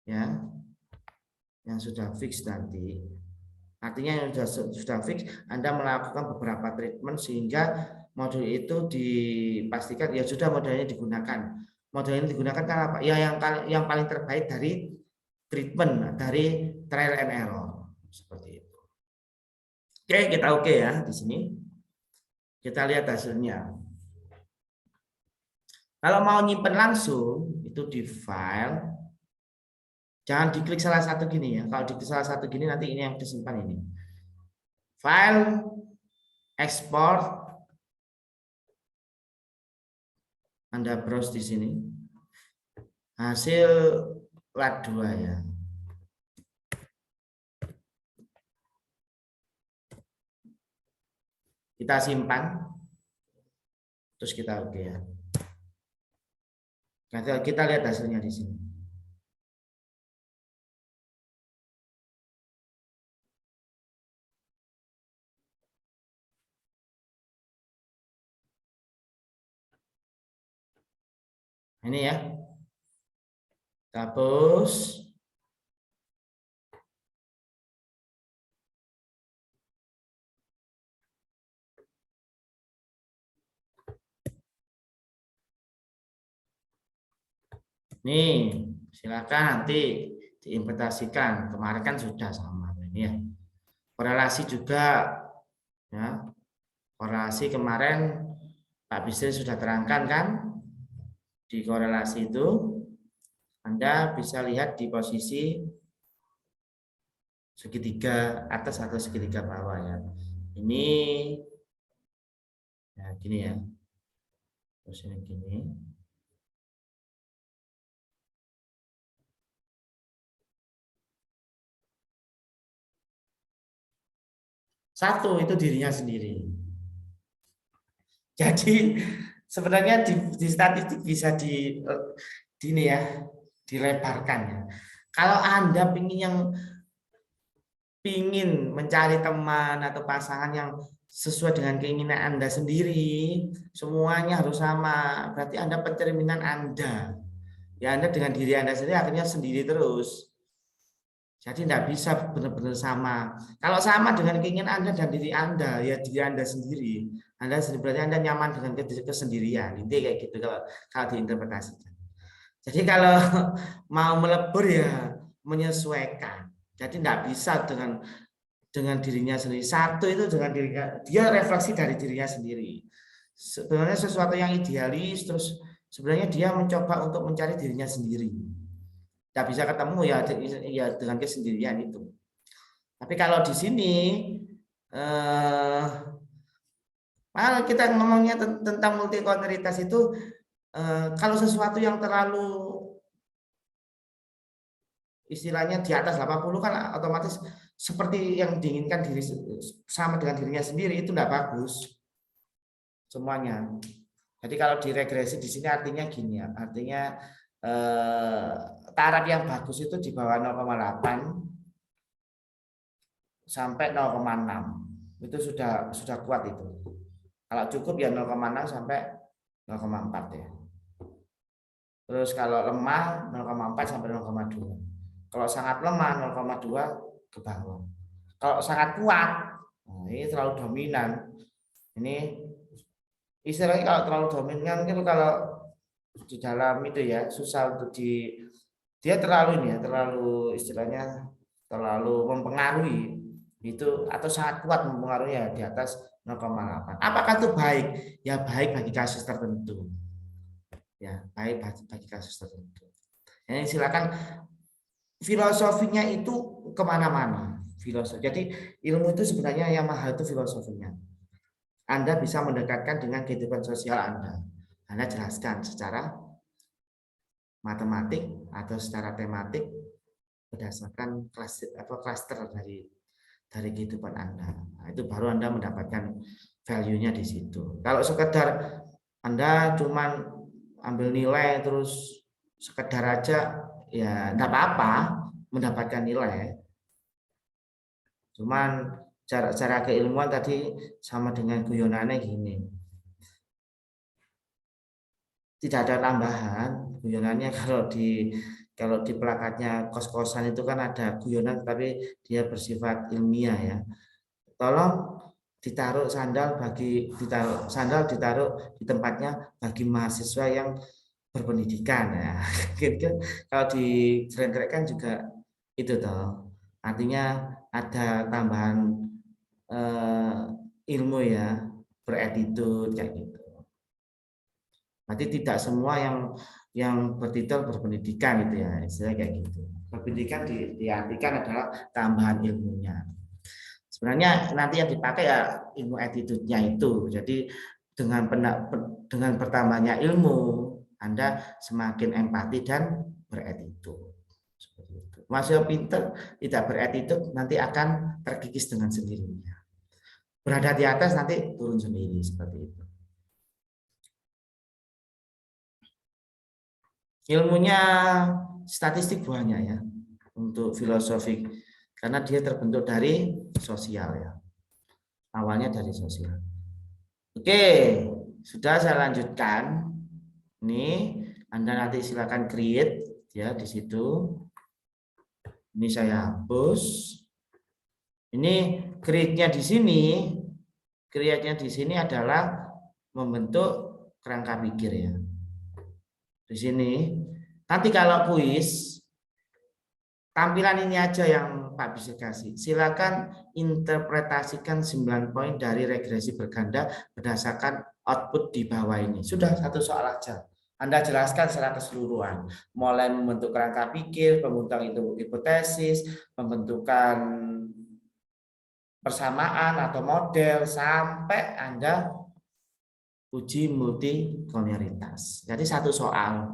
ya, yang sudah fix nanti. Artinya yang sudah fix, Anda melakukan beberapa treatment sehingga modul itu dipastikan ya sudah modelnya digunakan. Model ini digunakan karena apa? Ya yang paling terbaik dari treatment, dari trial and error seperti itu. Oke, kita oke ya di sini. Kita lihat hasilnya. Kalau mau nyimpen langsung itu di file, jangan diklik salah satu gini ya. Kalau diklik salah satu gini nanti ini yang disimpan ini. File, export, Anda browse di sini. Hasil lat 2 ya. Kita simpan. Terus kita oke ya. Kita lihat hasilnya di sini. Ini ya. Hapus. Nih, silakan nanti diimplementasikan. Kemarin kan sudah sama ini ya. Korelasi juga ya. Korelasi kemarin Pak Bisri sudah terangkan kan? Di korelasi itu Anda bisa lihat di posisi segitiga atas atau segitiga bawah ya. Ini ya gini ya. Terus ini gini. Satu itu dirinya sendiri. Jadi sebenarnya di statistik bisa di ini ya, dilebarkan ya. Kalau Anda pingin mencari teman atau pasangan yang sesuai dengan keinginan Anda sendiri, semuanya harus sama. Berarti Anda pencerminan Anda. Ya Anda dengan diri Anda sendiri akhirnya sendiri terus. Jadi tidak bisa benar-benar sama. Kalau sama dengan keinginan Anda dan diri Anda, ya diri Anda sendiri. Anda sendiri berarti Anda nyaman dengan kesendirian. Ini kayak gitu kalau diinterpretasikan. Jadi kalau mau melebur ya menyesuaikan. Jadi tidak bisa dengan dirinya sendiri. Satu itu dengan dirinya, dia refleksi dari dirinya sendiri. Sebenarnya sesuatu yang idealis, terus sebenarnya dia mencoba untuk mencari dirinya sendiri. Tidak bisa ketemu ya dengan kesendirian itu. Tapi kalau di sini kita ngomongnya tentang multikoneritas itu kalau sesuatu yang terlalu istilahnya di atas 80 kan otomatis seperti yang diinginkan diri sama dengan dirinya sendiri itu tidak bagus semuanya. Jadi kalau diregresi di sini artinya gini ya, artinya taraf yang bagus itu di bawah 0,8 sampai 0,6 itu sudah kuat itu. Kalau cukup ya 0,6 sampai 0,4 ya. Terus kalau lemah 0,4 sampai 0,2. Kalau sangat lemah 0,2 ke bawah. Kalau sangat kuat, nah ini terlalu dominan. Ini istilahnya kalau terlalu dominan itu kalau di dalam itu ya susah untuk dia terlalu ini ya, terlalu istilahnya terlalu mempengaruhi itu atau sangat kuat mempengaruhi ya di atas 0,8. Apakah itu baik? Ya baik bagi kasus tertentu. Ya baik bagi kasus tertentu. Jadi silakan filosofinya itu kemana-mana. Filosofi. Jadi ilmu itu sebenarnya yang mahal itu filosofinya. Anda bisa mendekatkan dengan kehidupan sosial Anda. Anda jelaskan secara matematik atau secara tematik berdasarkan klaster dari kehidupan Anda. Nah, itu baru Anda mendapatkan value-nya di situ. Kalau sekedar Anda cuman ambil nilai terus sekedar aja ya enggak apa-apa mendapatkan nilai. Cuman cara keilmuan tadi sama dengan guyonannya gini. tidak ada tambahan guyonannya. Kalau di plakatnya kos-kosan itu kan ada guyonan tapi dia bersifat ilmiah ya. Tolong ditaruh di tempatnya bagi mahasiswa yang berpendidikan ya. Gitu. Kalau di kan juga itu toh. Artinya ada tambahan ilmu ya, beretitude kayak gitu. Berarti tidak semua yang bertitel berpendidikan gitu ya, istilah kayak gitu. Berpendidikan diartikan adalah tambahan ilmunya. Sebenarnya nanti yang dipakai ya ilmu attitude-nya itu. Jadi dengan bertambahnya ilmu, Anda semakin empati dan beretitude. Seperti itu. Masih pinter, tidak beretitude nanti akan terkikis dengan sendirinya. Berada di atas nanti turun sendiri seperti itu. Ilmunya statistik banyak ya untuk filosofi karena dia terbentuk dari sosial ya. Awalnya dari sosial. Oke, sudah saya lanjutkan. Ini Anda nanti silakan create ya di situ. Ini saya hapus. Ini create-nya di sini. Create-nya di sini adalah membentuk kerangka pikir ya. Di sini. Nanti kalau kuis tampilan ini aja yang Pak bisa kasih. Silakan interpretasikan 9 poin dari regresi berganda berdasarkan output di bawah ini. Sudah satu soal aja. Anda jelaskan secara keseluruhan. Mulai membentuk kerangka pikir, pembentukan itu hipotesis, pembentukan persamaan atau model, sampai Anda uji multikolonialitas. Jadi satu soal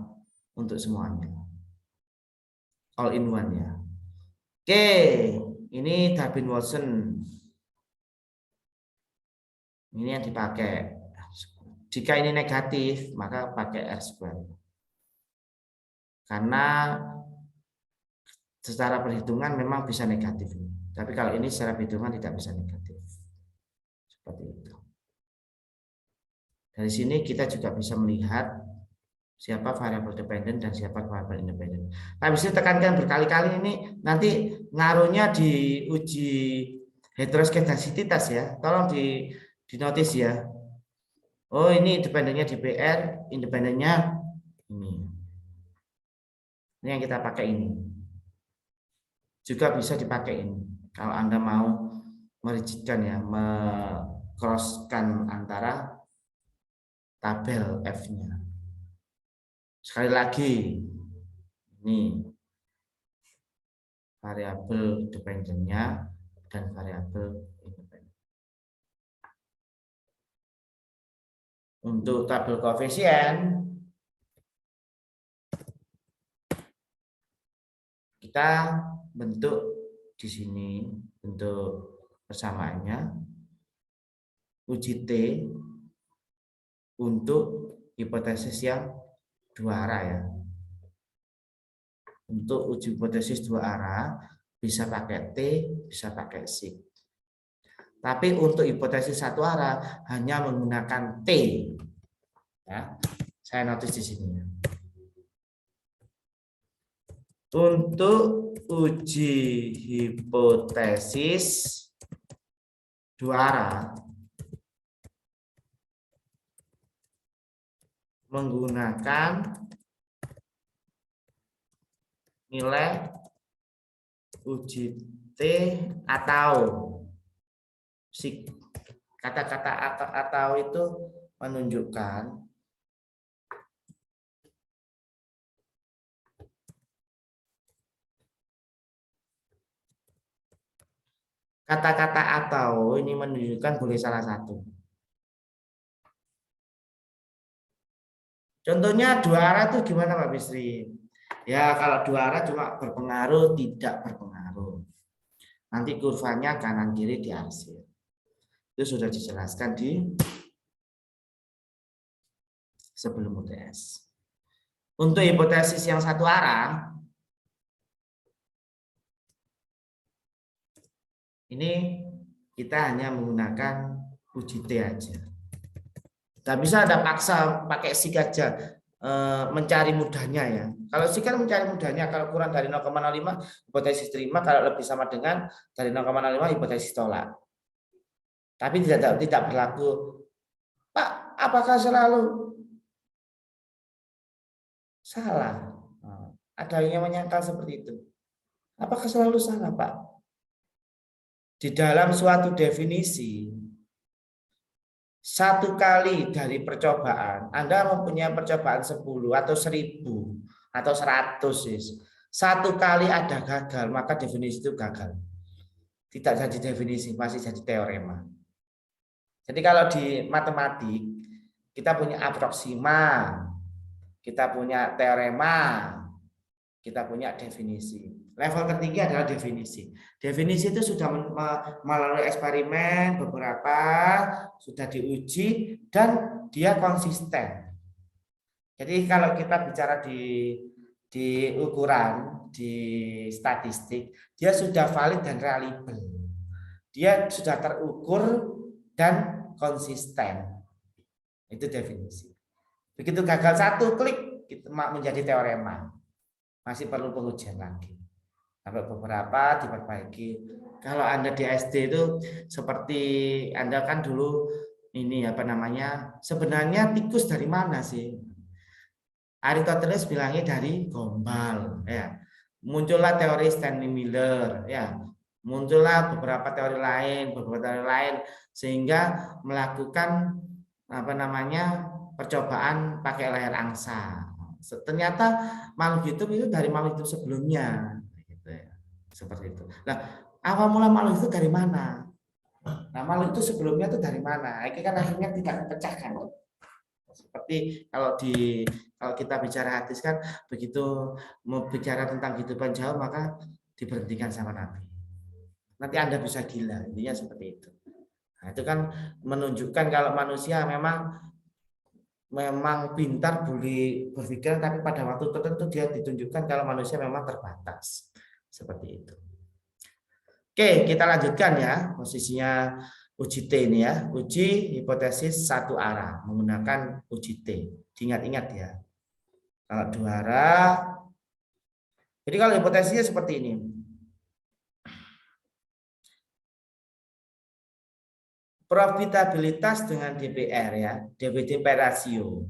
untuk semuanya. All in one ya. Oke, ini Darwin-Watson. Ini yang dipakai. Jika ini negatif, maka pakai R square. Karena secara perhitungan memang bisa negatif. Tapi kalau ini secara perhitungan tidak bisa negatif. Seperti itu. Dari sini kita juga bisa melihat siapa variabel dependen dan siapa variabel independen. Nah, bisa tekankan berkali-kali ini nanti ngaruhnya di uji heteroskedasitas ya. Tolong di notice ya. Oh, ini independennya di BR, independennya ini. Ini yang kita pakai ini. Juga bisa dipakai ini. Kalau Anda mau merigidkan ya, crosskan antara tabel F-nya. Sekali lagi, ini variabel dependennya dan variabel independen. Untuk tabel koefisien, kita bentuk di sini bentuk persamaannya uji T untuk hipotesis yang dua arah ya. Untuk uji hipotesis dua arah bisa pakai T, bisa pakai sig. Tapi untuk hipotesis satu arah hanya menggunakan T. Ya, saya notis di sini. Untuk uji hipotesis dua arah menggunakan nilai uji T atau sig. Kata-kata atau itu menunjukkan kata-kata atau ini menunjukkan boleh salah satu. Contohnya dua arah itu gimana Pak Bisri? Ya kalau dua arah cuma berpengaruh, tidak berpengaruh. Nanti kurvanya kanan kiri diarsir. Itu sudah dijelaskan di sebelum UTS. Untuk hipotesis yang satu arah, ini kita hanya menggunakan uji T aja. Tidak bisa ada paksa pakai sig aja. mencari mudahnya ya. Kalau sih kan mencari mudahnya, kalau kurang dari 0,05 hipotesis terima, kalau lebih sama dengan dari 0,05 hipotesis tolak. Tapi tidak berlaku, Pak, apakah selalu salah? Ada yang menyangkal seperti itu. Apakah selalu salah, Pak? Di dalam suatu definisi, satu kali dari percobaan, Anda mempunyai percobaan 10 atau 1000 atau 100, satu kali ada gagal, maka definisi itu gagal. Tidak jadi definisi, masih jadi teorema. Jadi kalau di matematik, kita punya aproksima, kita punya teorema, kita punya definisi. Level ketiga adalah definisi. Definisi itu sudah melalui eksperimen beberapa, sudah diuji dan dia konsisten. Jadi kalau kita bicara di ukuran, di statistik, dia sudah valid dan reliable. Dia sudah terukur dan konsisten. Itu definisi. Begitu gagal satu klik, itu menjadi teorema. Masih perlu pengujian lagi. Sampai beberapa diperbaiki. Kalau Anda di SD itu seperti Anda kan dulu ini apa namanya? Sebenarnya tikus dari mana sih? Aristoteles bilangnya dari gombal, ya. Muncullah teori Stanley Miller, ya. Muncullah beberapa teori lain, sehingga melakukan apa namanya percobaan pakai layar angsa. Ternyata makhluk hidup itu dari makhluk hidup sebelumnya, gitu ya. Seperti itu. Nah, awal mula makhluk itu dari mana? Nah, makhluk itu sebelumnya itu dari mana? Ini kan akhirnya tidak terpecahkan. Seperti kalau kita bicara hadis kan, begitu mau bicara tentang kehidupan jauh maka diberhentikan sama Nabi. Nanti Anda bisa gila, intinya seperti itu. Nah, itu kan menunjukkan kalau manusia memang pintar, boleh berpikir, tapi pada waktu tertentu dia ditunjukkan kalau manusia memang terbatas. Seperti itu. Oke, kita lanjutkan ya. Posisinya uji T ini ya. Uji hipotesis satu arah menggunakan uji T. Diingat-ingat ya. Kalau dua arah. Jadi kalau hipotesisnya seperti ini. Profitabilitas dengan DPR ya. DPR rasio.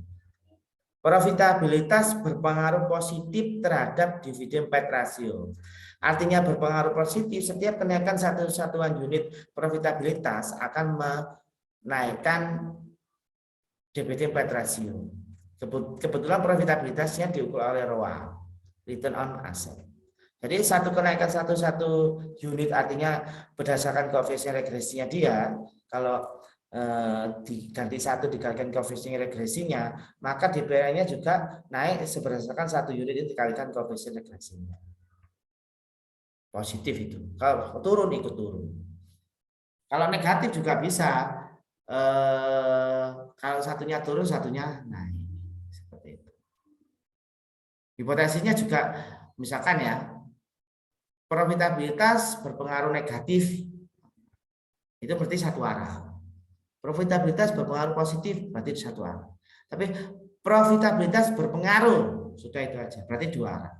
Profitabilitas berpengaruh positif terhadap dividen PET ratio. Artinya berpengaruh positif, setiap kenaikan satu satuan unit profitabilitas akan menaikkan dividen PET ratio. Kebetulan profitabilitasnya diukur oleh ROA, return on asset. Jadi kenaikan satu unit artinya berdasarkan koefisien regresinya dia, kalau diganti satu dikalikan koefisien regresinya, maka DPR-nya juga naik berdasarkan satu unit itu dikalikan koefisien regresinya. Positif itu. Kalau turun ikut turun. Kalau negatif juga bisa. Kalau satunya turun, satunya naik. Seperti itu. Hipotesisnya juga misalkan ya, profitabilitas berpengaruh negatif. Itu berarti satu arah. Profitabilitas berpengaruh positif, berarti satu arah. Tapi profitabilitas berpengaruh, sudah itu aja, berarti dua arah.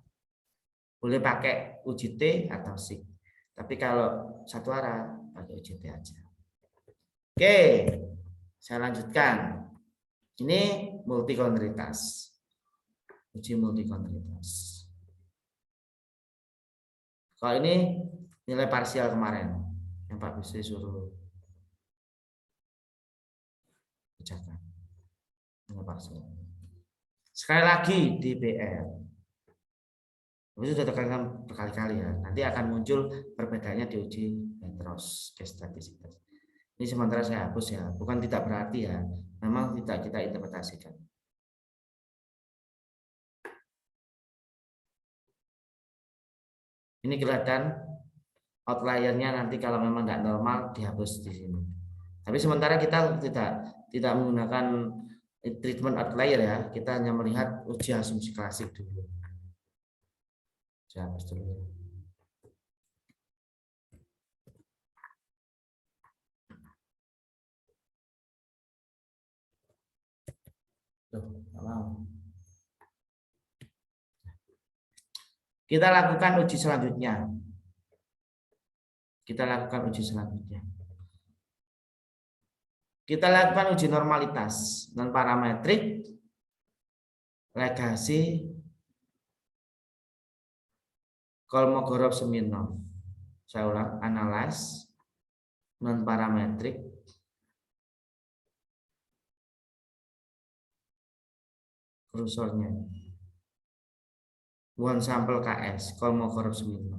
Boleh pakai uji T atau SIG. Tapi kalau satu arah, pakai uji T aja. Oke, saya lanjutkan. Ini multikontritas. Uji multikontritas. Kalau ini nilai parsial kemarin, yang Pak Bisri suruh bacakan. Sekali lagi DPR. Itu sudah tekankan berkali-kali ya. Nanti akan muncul perbedaannya di uji Petros case statistics. Ini sementara saya hapus ya. Bukan tidak berarti ya. Memang tidak kita interpretasikan. Ini kelihatan outliernya nanti kalau memang tidak normal dihapus di sini. Tapi sementara kita tidak menggunakan treatment outlier ya. Kita hanya melihat uji asumsi klasik dulu. Saya hapus dulu ya. Tuh, nggak mau. Kita lakukan uji selanjutnya. Kita lakukan uji normalitas non parametrik, legasi, Kolmogorov-Smirnov. Saya ulang, analyze, non parametrik, kursornya one sample KS, Kolmogorov-Smirnov.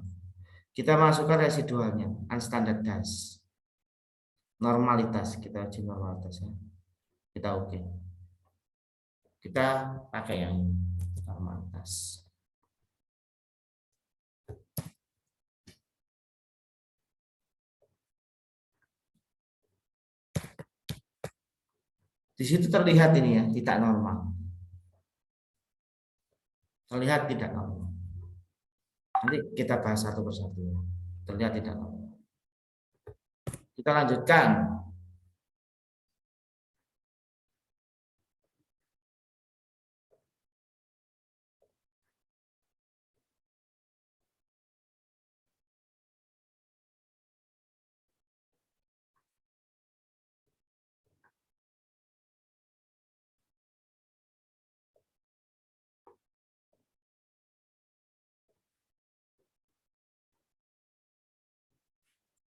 Kita masukkan residualnya, unstandardized, normalitas, kita uji normalitas ya. Kita oke. Kita pakai yang normalitas. Di situ terlihat ini ya, tidak normal. Terlihat tidak normal. Nanti kita bahas satu persatu. Terlihat tidak normal. Kita lanjutkan.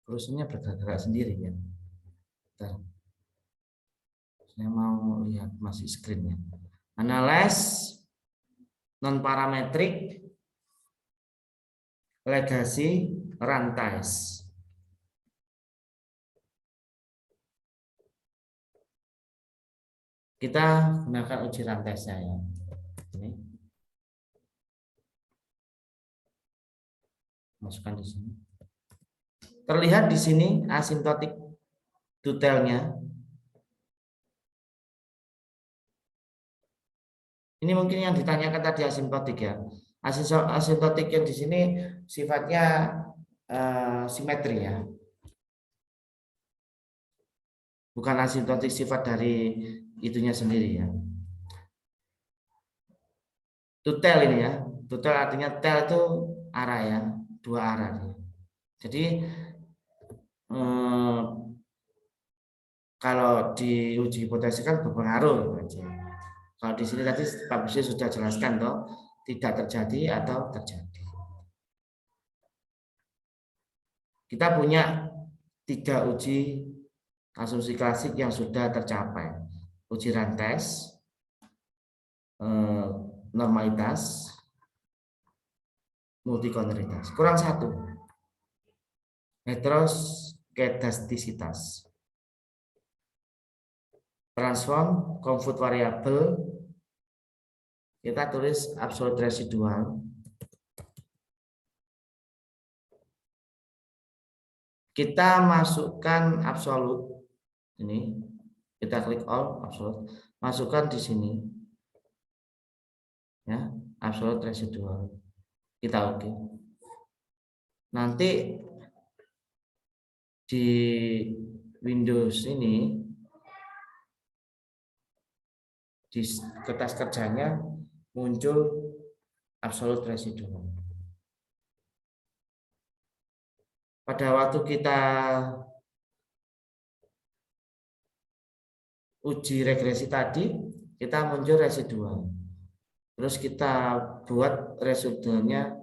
Kursornya bergerak sendiri ya. Bentar. Saya mau lihat masih screen-nya. Analyze, non parametrik, legasi, rantais. Kita gunakan uji rantaisnya ya. Ini. Masukkan di sini. Terlihat di sini asimptotik detailnya. Ini mungkin yang ditanyakan tadi asimptotik ya. Asimptotik yang di sini sifatnya simetri ya. Bukan asimptotik sifat dari itunya sendiri ya. Tutel ini ya. Tutel artinya tel itu arah ya, dua arah. Jadi kalau diuji hipotesis kan berpengaruh aja. Kalau di sini tadi Pak Busi sudah jelaskan toh, tidak terjadi atau terjadi. Kita punya 3 uji asumsi klasik yang sudah tercapai. Uji rantais, normalitas, multikonoritas. Kurang 1. Heteroskedastisitas. Transform, compute variable, kita tulis absolute residual. Kita masukkan absolute, ini kita klik all absolute, masukkan di sini, ya absolute residual. Kita oke. Nanti di Windows ini di kertas kerjanya muncul absolute residual. Pada waktu kita uji regresi tadi, kita muncul residual. Terus kita buat residualnya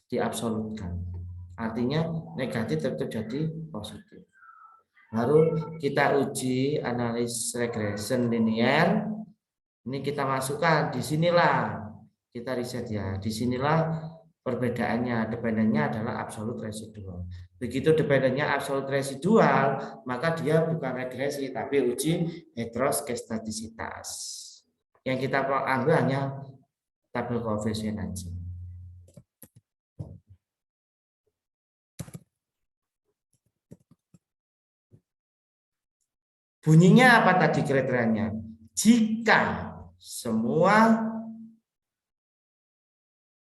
diabsolutkan. Artinya negatif tetap jadi positif. Baru kita uji analisis regression linear. Ini kita masukkan, disinilah kita riset ya. Disinilah perbedaannya, dependennya adalah absolute residual. Begitu dependennya absolute residual, maka dia bukan regresi, tapi uji heteroskedastisitas. Yang kita ambil hanya tabel koefisien aja. Bunyinya apa tadi kriterianya? Jika semua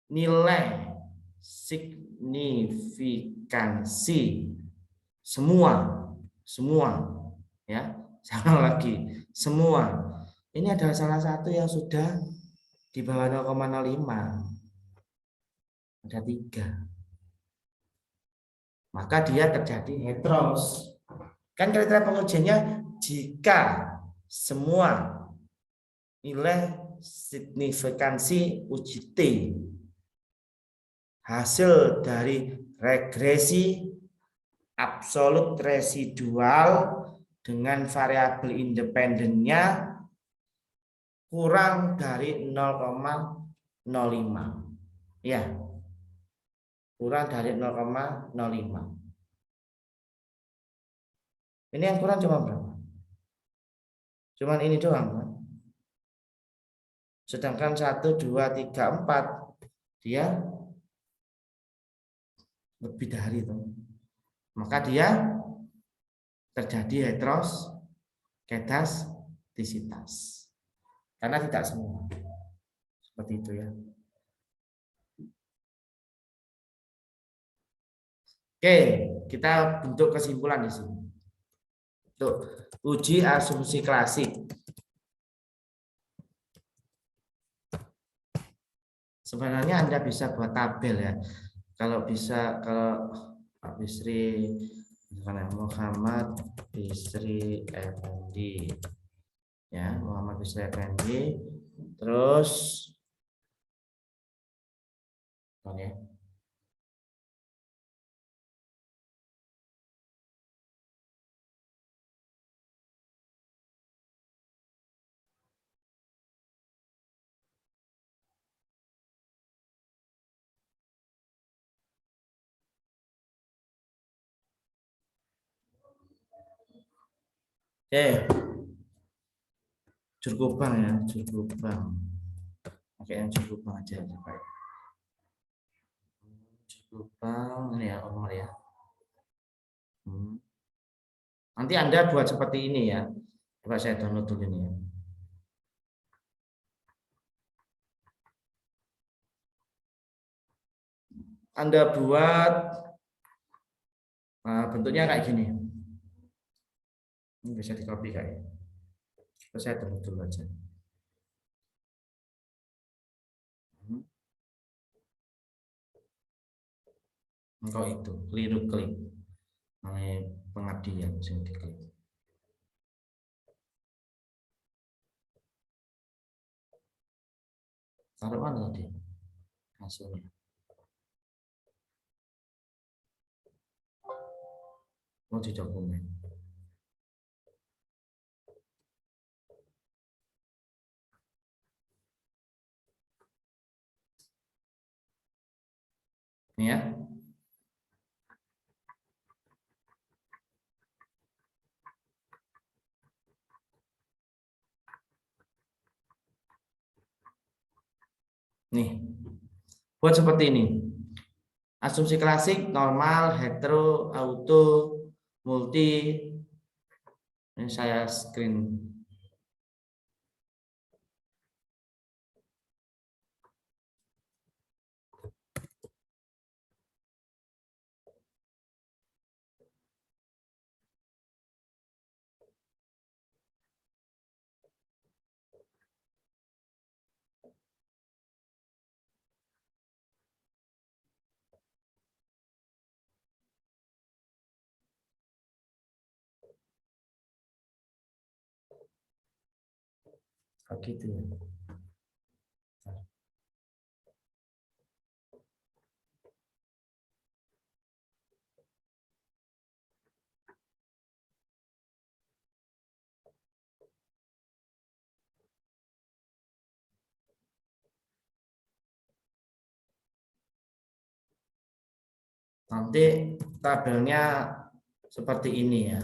nilai signifikansi semua ya, sama lagi semua ini adalah salah satu yang sudah di bawah 0,05. Ada 3. Maka dia terjadi heteros. Kan kriteria pengujiannya jika semua nilai signifikansi uji T hasil dari regresi absolut residual dengan variabel independennya kurang dari 0,05. Ya, kurang dari 0,05. Ini yang kurang cuma berapa? Cuman ini doang kan? Sedangkan 1, 2, 3, 4 dia lebih dari itu. Maka dia terjadi heteroskedastisitas. Karena tidak semua. Seperti itu ya. Oke, kita bentuk kesimpulan di sini. Untuk uji asumsi klasik. Sebenarnya Anda bisa buat tabel ya. Kalau bisa, kalau Pak Bisri, Muhammad Bisri Effendi, ya Muhammad Bisri Effendi, terus, oke. Jurkubang ya, Jurkubang. Oke, yang Jurkubang aja coba. Jurkubang ini ya, Omar ya. Nanti Anda buat seperti ini ya. Coba saya download dulu ini ya. Anda buat bentuknya kayak gini. Ini bisa di copy kayak. Saya download dulu aja. Engkau itu keliru klik. Namanya pengabdian sing diklik. Taruh mana tadi hasilnya? Mau di dokumen. Ini ya. Nih. Buat seperti ini. Asumsi klasik, normal, hetero, auto, multi. Ini saya screen. Begitu ya. Nanti tabelnya seperti ini ya.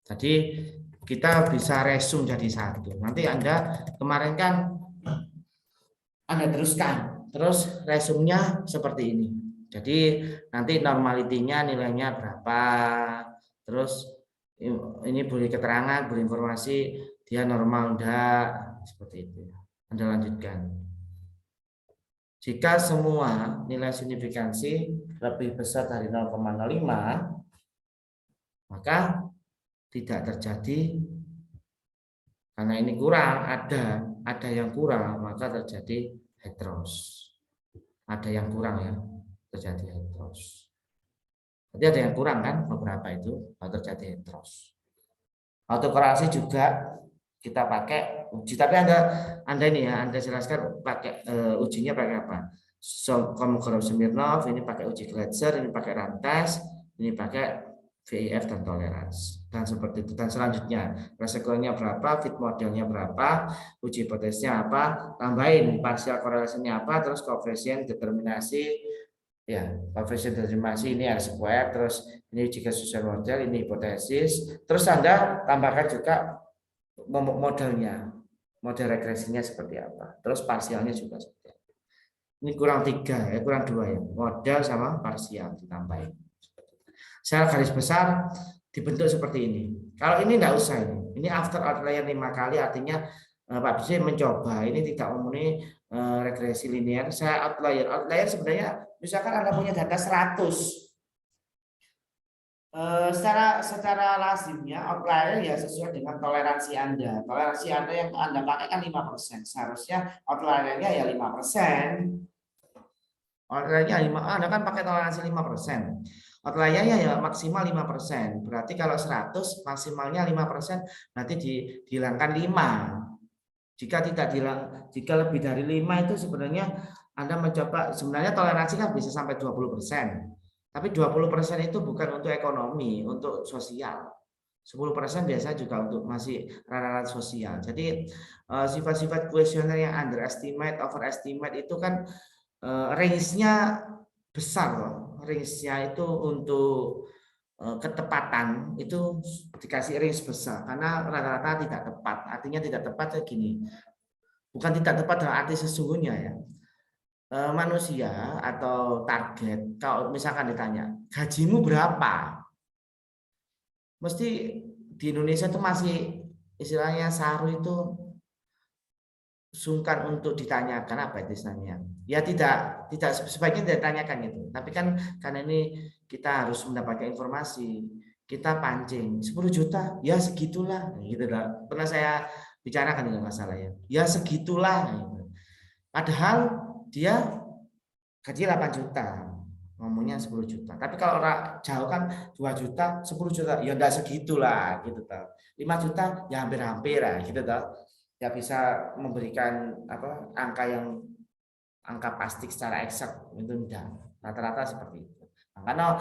Jadi kita bisa resume jadi satu. Nanti Anda kemarin kan Anda teruskan, terus resumnya seperti ini. Jadi nanti normalitinya nilainya berapa, terus ini boleh keterangan, boleh informasi dia normal enggak, seperti itu. Anda lanjutkan. Jika semua nilai signifikansi lebih besar dari 0,05, maka tidak terjadi, karena ini kurang, ada yang kurang, maka terjadi heteros. Ada yang kurang ya, terjadi heteros. Jadi ada yang kurang kan, beberapa itu terjadi heteros. Autokorelasi juga kita pakai uji, tapi anda ini ya, anda jelaskan pakai ujinya pakai apa? Kolmogorov Smirnov, ini pakai uji Glatzer, ini pakai Rantes, ini pakai VIF dan toleransi, dan seperti itu. Dan selanjutnya resikonya berapa, fit modelnya berapa, uji hipotesisnya apa, tambahin parsial korelasinya apa, terus koefisien determinasi, ya koefisien determinasi ini R square, terus ini jika susun model, ini hipotesis, terus Anda tambahkan juga modelnya, model regresinya seperti apa, terus parsialnya juga seperti apa. Ini kurang 3 ya, kurang 2 ya, model sama parsial ditambahin. Secara garis besar dibentuk seperti ini. Kalau ini tidak usah ini after outlier 5 kali, artinya Pak Bisi mencoba ini tidak memenuhi regresi linear. Saya outlier sebenarnya misalkan Anda punya data 100. Secara lazimnya outlier ya sesuai dengan toleransi Anda. Toleransi Anda yang Anda pakai kan 5%. Seharusnya outliernya ya 5%. Outliernya 5, Anda kan pakai toleransi 5%. Outliernya ya maksimal 5%. Berarti kalau 100 maksimalnya 5%, berarti dihilangkan 5. Jika tidak jika lebih dari 5 itu sebenarnya Anda mencoba, sebenarnya toleransi kan bisa sampai 20%. Tapi 20% itu bukan untuk ekonomi, untuk sosial. 10% biasa juga untuk masih ranah sosial. Jadi sifat-sifat kuesioner yang underestimate, overestimate itu kan range-nya besar loh. Range-nya itu untuk ketepatan itu dikasih range besar karena rata-rata tidak tepat. Artinya tidak tepat kayak gini. Bukan tidak tepat dalam arti sesungguhnya ya. Manusia atau target, kalau misalkan ditanya gajimu berapa, mesti di Indonesia itu masih istilahnya saru itu sungkan untuk ditanyakan apa itu istilahnya. Ya tidak sebaiknya ditanyakan itu. Tapi kan karena ini kita harus mendapatkan informasi, kita pancing 10 juta, ya segitulah, gitu lah. Pernah saya bicarakan dengan masalah ya segitulah. Gitu. Padahal dia gaji 8 juta, ngomongnya 10 juta. Tapi kalau orang jauh kan 2 juta, 10 juta, ya enggak segitulah gitu toh. 5 juta ya hampir-hampir lah gitu toh. Ya bisa memberikan angka pasti secara eksak itu enggak. Rata-rata seperti itu. Nah, karena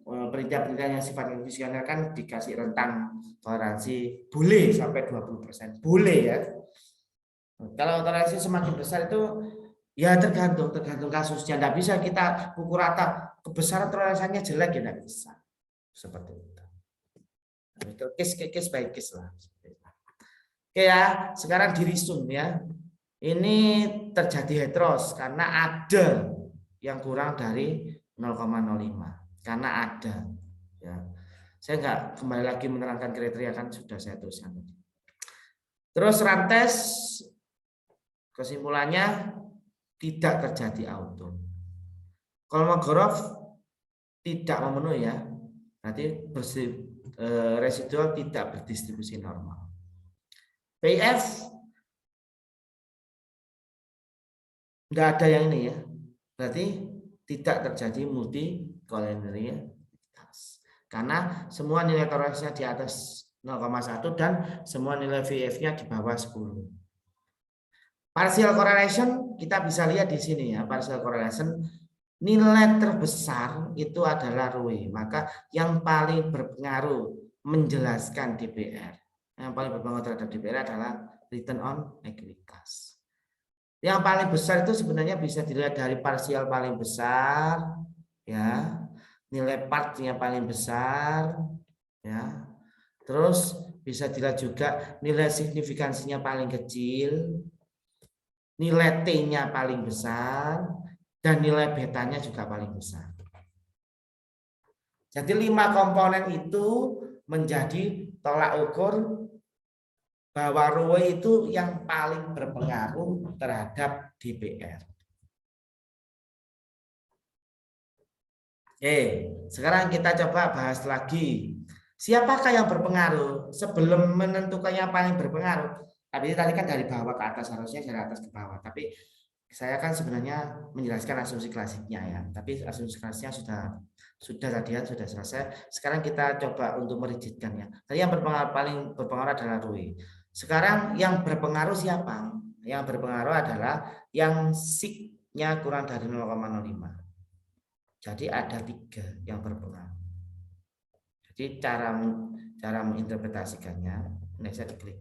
penelitian-penelitian yang sifatnya visioner kan dikasih rentang toleransi boleh sampai 20%. Boleh ya. Kalau toleransi semakin besar itu ya tergantung kasusnya. Tidak bisa kita pukul rata kebesaran toleransinya jelek ya, tidak bisa. Seperti itu. Itu case by case lah. Oke ya, sekarang dirisum ya. Ini terjadi heteros karena ada yang kurang dari 0,05. Karena ada. Ya. Saya nggak kembali lagi menerangkan kriteria kan sudah saya tuliskan. Terus Rantes kesimpulannya tidak terjadi auto. Kolmogorov tidak memenuhi ya, nanti residual tidak berdistribusi normal. PF tidak ada yang ini ya, berarti tidak terjadi multicollinearitas karena semua nilai toleransinya di atas 0,1 dan semua nilai VF-nya di bawah 10. Partial correlation kita bisa lihat di sini ya, partial correlation nilai terbesar itu adalah Rue. Maka yang paling berpengaruh menjelaskan DPR, yang paling berpengaruh terhadap DPR adalah return on ekuitas. Yang paling besar itu sebenarnya bisa dilihat dari parsial paling besar, ya, nilai partnya paling besar, ya. Terus bisa dilihat juga nilai signifikansinya paling kecil, nilai T-nya paling besar, dan nilai betanya juga paling besar. Jadi 5 komponen itu menjadi tolak ukur bahwa Rue itu yang paling berpengaruh terhadap DPR. Oke, sekarang kita coba bahas lagi. Siapakah yang berpengaruh? Sebelum menentukan yang paling berpengaruh, Tapi tadi kan dari bawah ke atas, harusnya dari atas ke bawah. Tapi saya kan sebenarnya menjelaskan asumsi klasiknya ya. Tapi asumsi klasiknya sudah tadi ya, sudah selesai. Sekarang kita coba untuk merigidkan ya. Tadi yang paling berpengaruh adalah Rui. Sekarang yang berpengaruh siapa? Yang berpengaruh adalah yang signya kurang dari 0,05. Jadi ada 3 yang berpengaruh. Jadi cara menginterpretasikannya, ini saya diklik.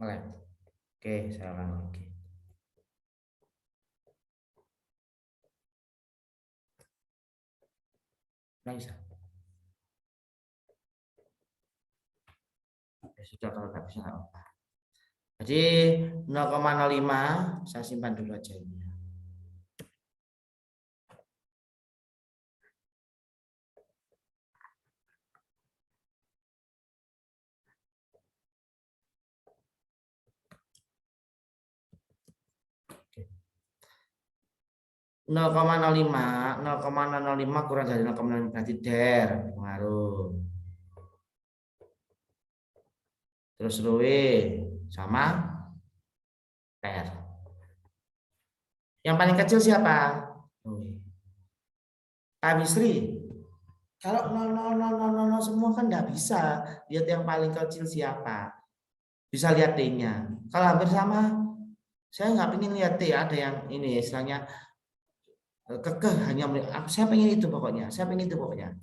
Oke, saya ulang lagi. Nah, bisa. Ya sudah, kalau nggak bisa nggak apa. Jadi 0,05 saya simpan dulu aja ini. Oke. 0,05 kurang dari 0,05 berarti der pengaruh. Terus Rue sama ter. Yang paling kecil siapa? Rue. Pak Bisri. Kalau 0,0000 semua kan nggak bisa lihat yang paling kecil siapa. Bisa lihat D-nya. Kalau hampir sama, saya nggak ingin lihat D. Ada yang ini istilahnya kekeh hanya saya pengen itu pokoknya. Saya pengen itu pokoknya.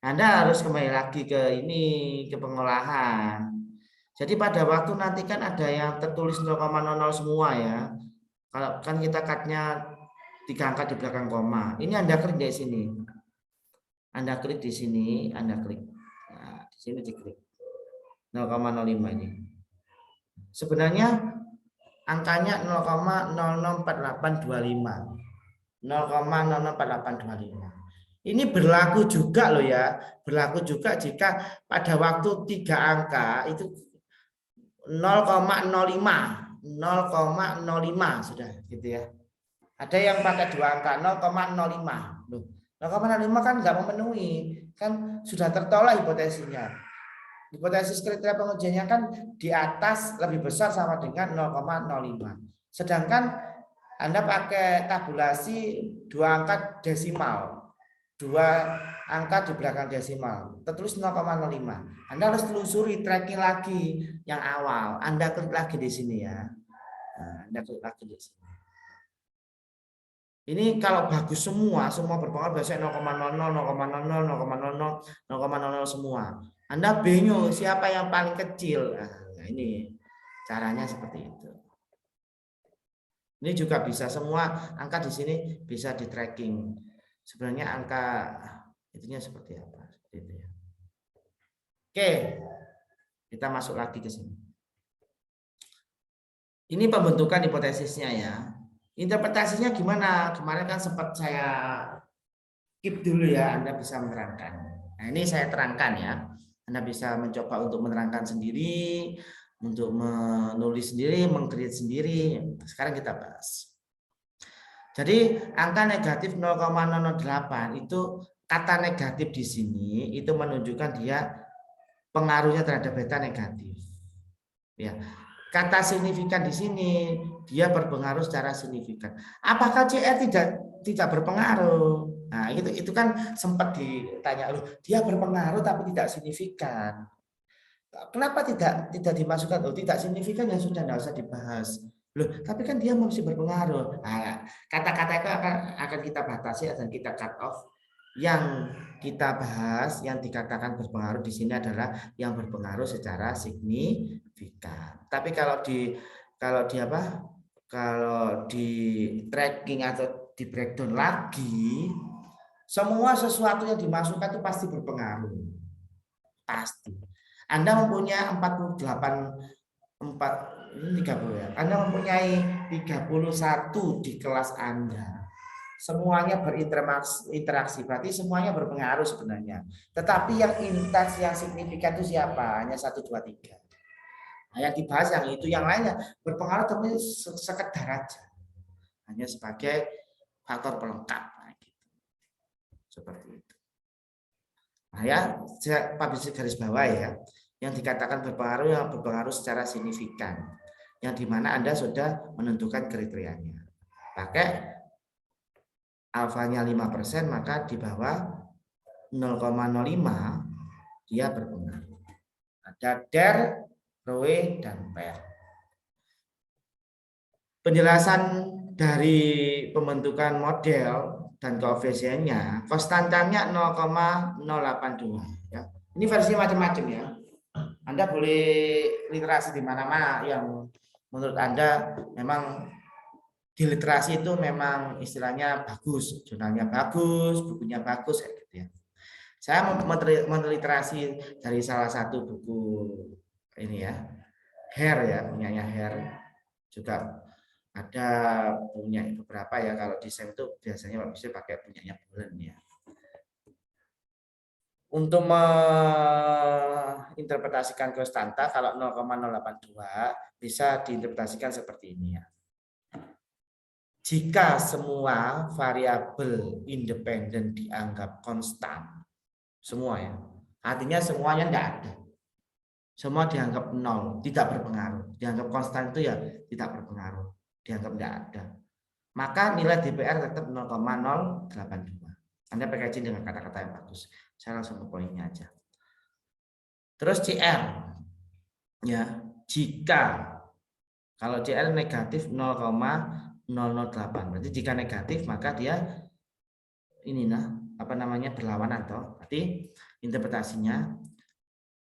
Anda harus kembali lagi ke ini, ke pengolahan. Jadi pada waktu nanti kan ada yang tertulis 0,00 semua ya. Kalau kan kita cutnya 3 angka di belakang koma. Ini Anda klik di sini. Anda klik di sini, Anda klik. Nah, di sini diklik. 0,05 ini. Sebenarnya angkanya 0,004825. 0,004825. Ini berlaku juga loh ya. Berlaku juga jika pada waktu 3 angka itu 0,05. 0,05 sudah gitu ya. Ada yang pakai 2 angka 0,05. Loh, 0,05 kan nggak memenuhi. Kan sudah tertolak hipotesisnya. Hipotesis kriteria pengujiannya kan di atas lebih besar sama dengan 0,05. Sedangkan Anda pakai tabulasi 2 angka desimal. 2 angka di belakang desimal. Tertulis 0,05. Anda harus telusuri tracking lagi yang awal. Anda klik lagi di sini ya. Nah, Anda klik lagi di sini. Ini kalau bagus semua berpengaruh biasanya 0,00, 0,00, 0,00, 0,00 semua. Anda bingung siapa yang paling kecil. Nah, ini caranya seperti itu. Ini juga bisa semua angka di sini bisa di tracking. Sebenarnya angka itunya seperti apa? Seperti itu ya. Oke, kita masuk lagi ke sini. Ini pembentukan hipotesisnya ya. Interpretasinya gimana? Kemarin kan sempat saya skip dulu ya, Anda bisa menerangkan. Nah, ini saya terangkan ya. Anda bisa mencoba untuk menerangkan sendiri, untuk menulis sendiri, mengcreate sendiri. Sekarang kita bahas. Jadi angka negatif 0,008 itu kata negatif di sini itu menunjukkan dia pengaruhnya terhadap beta negatif. Ya. Kata signifikan di sini dia berpengaruh secara signifikan. Apakah CR tidak berpengaruh? Nah, itu kan sempat ditanya, loh, dia berpengaruh tapi tidak signifikan. Kenapa tidak dimasukkan? Oh, tidak signifikan ya sudah, tidak usah dibahas. Loh, tapi kan dia masih berpengaruh. Nah, kata-kata itu akan kita batasi dan kita cut off. Yang kita bahas, yang dikatakan berpengaruh di sini adalah yang berpengaruh secara signifikan. Tapi kalau di apa? Kalau di tracking atau di breakdown lagi, semua sesuatu yang dimasukkan itu pasti berpengaruh. Pasti. Anda mempunyai 30 ya. Anda mempunyai 31 di kelas Anda. Semuanya berinteraksi, berarti semuanya berpengaruh sebenarnya. Tetapi yang intens, yang signifikan itu siapa? Hanya 1, 2, 3. Nah, yang dibahas yang itu, yang lainnya berpengaruh tapi sekedar aja. Hanya sebagai faktor pelengkap. Nah, gitu. Seperti itu. Nah ya, saya publish garis bawah ya. Yang dikatakan berpengaruh yang berpengaruh secara signifikan. Yang dimana Anda sudah menentukan kriterianya. Pakai alfanya 5%, maka di bawah 0,05 dia berpengaruh. Ada der, roe, dan per. Penjelasan dari pembentukan model dan koefisiennya, konstantanya 0,082 ya. Ini versi macam-macam ya. Anda boleh literasi di mana-mana yang menurut Anda memang di literasi itu memang istilahnya bagus, jurnalnya bagus, bukunya bagus kayak gitu ya. Saya meneliterasi dari salah satu buku ini ya, Hair ya, punyanya Hair. Juga ada punya beberapa ya, kalau desain itu biasanya bisa pakai punyanya Bulan ya. Untuk menginterpretasikan konstanta kalau 0,082 bisa diinterpretasikan seperti ini ya. Jika semua variabel independen dianggap konstan, semua ya, artinya semuanya tidak ada. Semua dianggap nol, tidak berpengaruh. Dianggap konstan itu ya tidak berpengaruh, dianggap tidak ada. Maka nilai DPR tetap 0,082. Anda packaging dengan kata-kata yang bagus. Saya langsung ke poinnya aja. Terus CR, ya, jika kalau CR negatif 0,008, berarti jika negatif maka dia ini nah apa namanya berlawanan toh. Berarti interpretasinya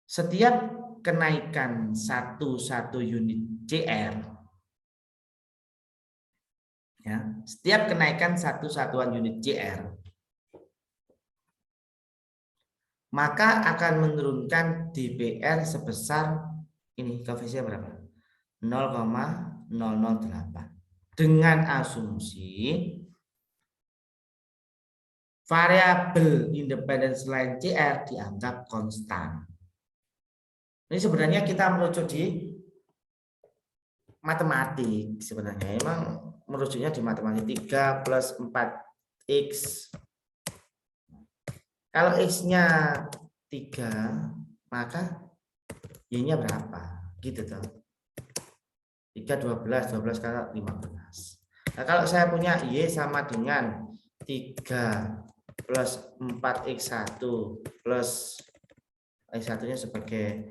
setiap kenaikan satu unit CR, ya, setiap kenaikan satuan unit CR maka akan menurunkan DPR sebesar ini, koefisien berapa? 0,008 dengan asumsi variabel independen selain CR dianggap konstan. Ini sebenarnya kita merujuk di matematik sebenarnya. Emang merujuknya di matematik 3 plus 4x. Kalau x-nya 3, maka y-nya berapa? Gitu toh. 3 12 kali 15. Nah, kalau saya punya y sama dengan 3 plus 4x1 plus x1-nya sebagai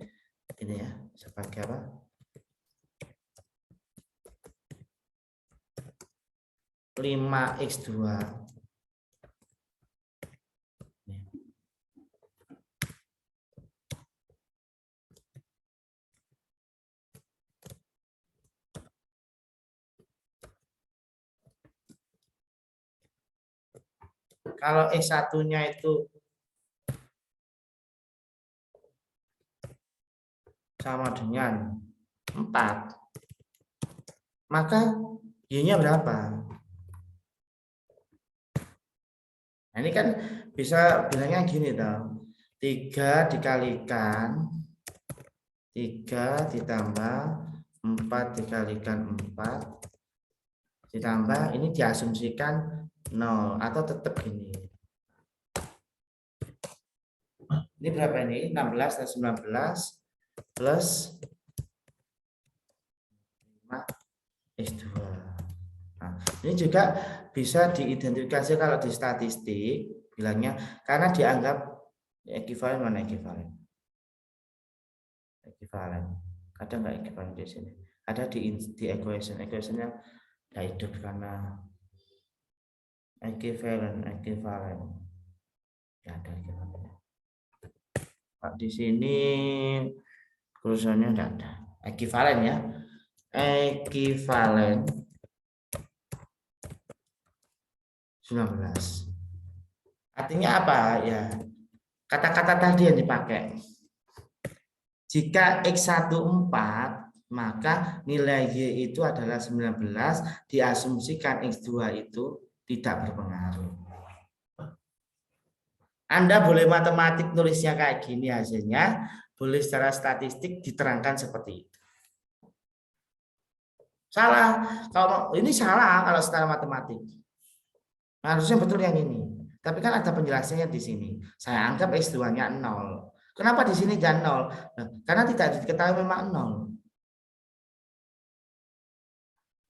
ini ya, sebagai apa? Lima x2. Kalau x1-nya itu sama dengan 4, maka y-nya berapa? Nah, ini kan bisa bilangnya gini toh. 3 dikalikan 3 ditambah 4 dikalikan 4 ditambah ini diasumsikan 0 atau tetap gini. Ini berapa ini? 16 dan 19 plus 5x2. Nah, ini juga bisa diidentifikasi kalau di statistik bilangnya karena dianggap ekivalen. Mana ekivalen? Ekivalen. Ada nggak ekivalen di sini? Ada di equation. Equationnya tidak hidup karena ekivalen. Ya ada ekivalen. Di sini kursornya tidak ada. Ekivalen ya. Ekivalen 19. Artinya apa ya? Kata-kata tadi yang dipakai. Jika X1 4, maka nilai Y itu adalah 19, diasumsikan X2 itu tidak berpengaruh. Anda boleh matematik nulisnya kayak gini hasilnya, boleh secara statistik diterangkan seperti itu. Salah, kalau ini salah kalau secara matematik. Harusnya betul yang ini. Tapi kan ada penjelasannya di sini. Saya anggap X2-nya 0. Kenapa di sini jangan 0? Nah, karena tidak diketahui memang 0.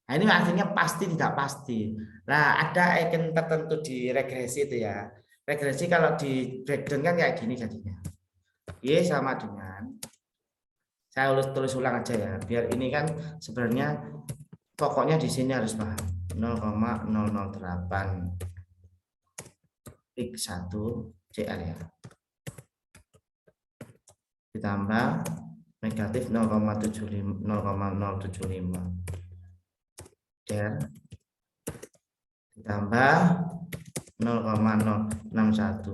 Nah, ini artinya pasti tidak pasti. Nah, ada icon tertentu di regresi itu ya. Regresi kalau di breakdown kan kayak gini jadinya. Y sama dengan, saya tulis ulang aja ya, biar ini kan sebenarnya pokoknya di sini harus paham. 0,008 X1 CR ya. Ditambah negatif 0,075 der ditambah 0,061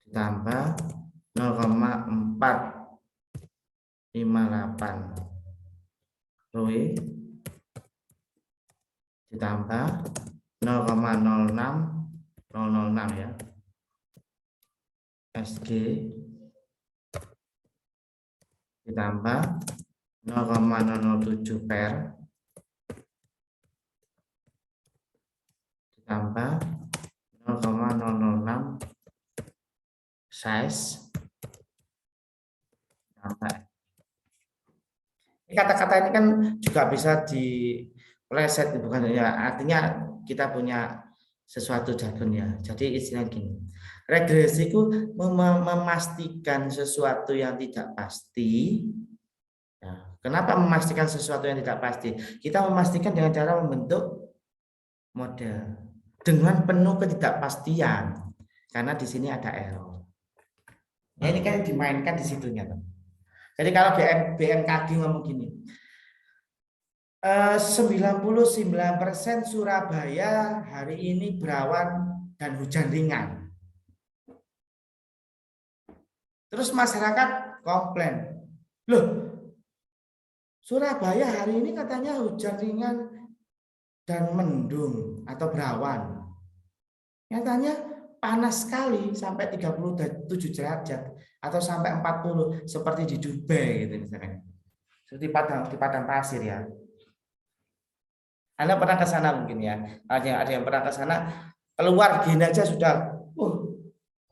ditambah 0,458 Rui ditambah 0,06006 ya SG ditambah 0,007 per ditambah 0,006 size tambah. Kata-kata ini kan juga bisa dipleset, bukan ya, artinya kita punya sesuatu jargon ya. Jadi istilah gini, regresi itu memastikan sesuatu yang tidak pasti. Ya, kenapa memastikan sesuatu yang tidak pasti? Kita memastikan dengan cara membentuk model dengan penuh ketidakpastian, karena di sini ada error. Nah, ini kan dimainkan di situnya. Jadi kalau BMKG ngomong gini, 99% Surabaya hari ini berawan dan hujan ringan. Terus masyarakat komplain, loh, Surabaya hari ini katanya hujan ringan dan mendung atau berawan. Nyatanya panas sekali sampai 37 derajat atau sampai 40 seperti di Dubai gitu misalnya. Seperti di padang pasir ya. Anda pernah ke sana mungkin ya. Ada yang pernah ke sana, keluar gini aja sudah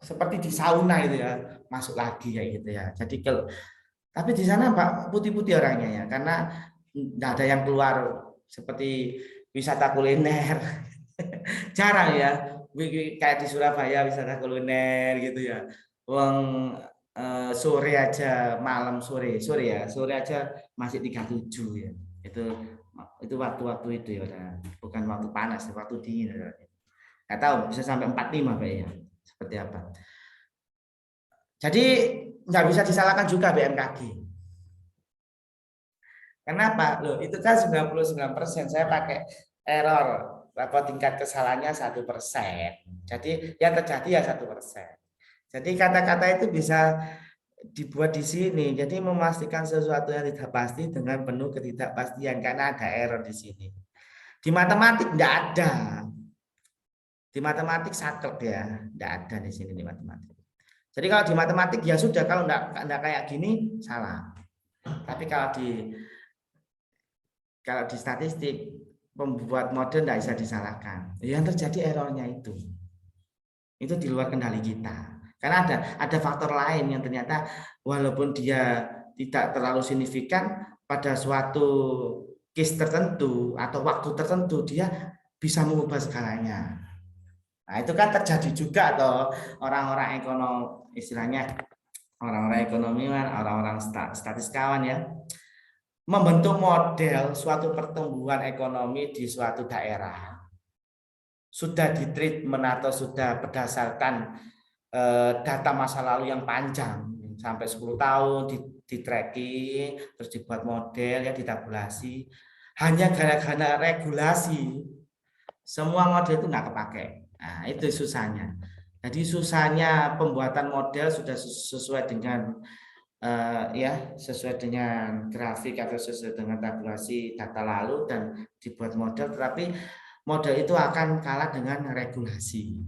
seperti di sauna itu ya, masuk lagi kayak gitu ya. Jadi kalau tapi di sana Pak putih-putih orangnya ya, karena tidak ada yang keluar seperti wisata kuliner. Jarang ya. Kayak di Surabaya wisata kuliner gitu ya. Uang sore aja, malam sore ya, sore aja masih 37 ya. Itu waktu-waktu itu ya, bukan waktu panas, waktu dingin. Nggak tahu bisa sampai 45 Pak ya. Seperti apa. Jadi nggak bisa disalahkan juga BMKG. Kenapa? Loh, itu kan 99%, saya pakai error. Apa tingkat kesalahannya 1%. Jadi yang terjadi ya 1%. Jadi kata-kata itu bisa dibuat di sini. Jadi memastikan sesuatu yang tidak pasti dengan penuh ketidakpastian karena ada error di sini. Di matematik tidak ada. Di matematik saklek ya, tidak ada di sini di matematik. Jadi kalau di matematik ya sudah, kalau enggak kayak gini salah. Tapi kalau di statistik pembuat model tidak bisa disalahkan. Yang terjadi errornya itu di luar kendali kita. Karena ada faktor lain yang ternyata walaupun dia tidak terlalu signifikan pada suatu case tertentu atau waktu tertentu dia bisa mengubah segalanya. Nah, itu kan terjadi juga atau orang-orang ekonom, istilahnya orang-orang ekonomi, orang-orang statistikawan ya, membentuk model suatu pertumbuhan ekonomi di suatu daerah. Sudah ditreatment atau sudah berdasarkan data masa lalu yang panjang sampai 10 tahun di tracking, terus dibuat model ya, ditabulasi. Hanya gara-gara regulasi semua model itu nggak kepake. Nah, itu susahnya. Jadi susahnya pembuatan model sudah sesuai dengan sesuai dengan grafik atau sesuai dengan tabulasi data lalu dan dibuat model, tetapi model itu akan kalah dengan regulasi.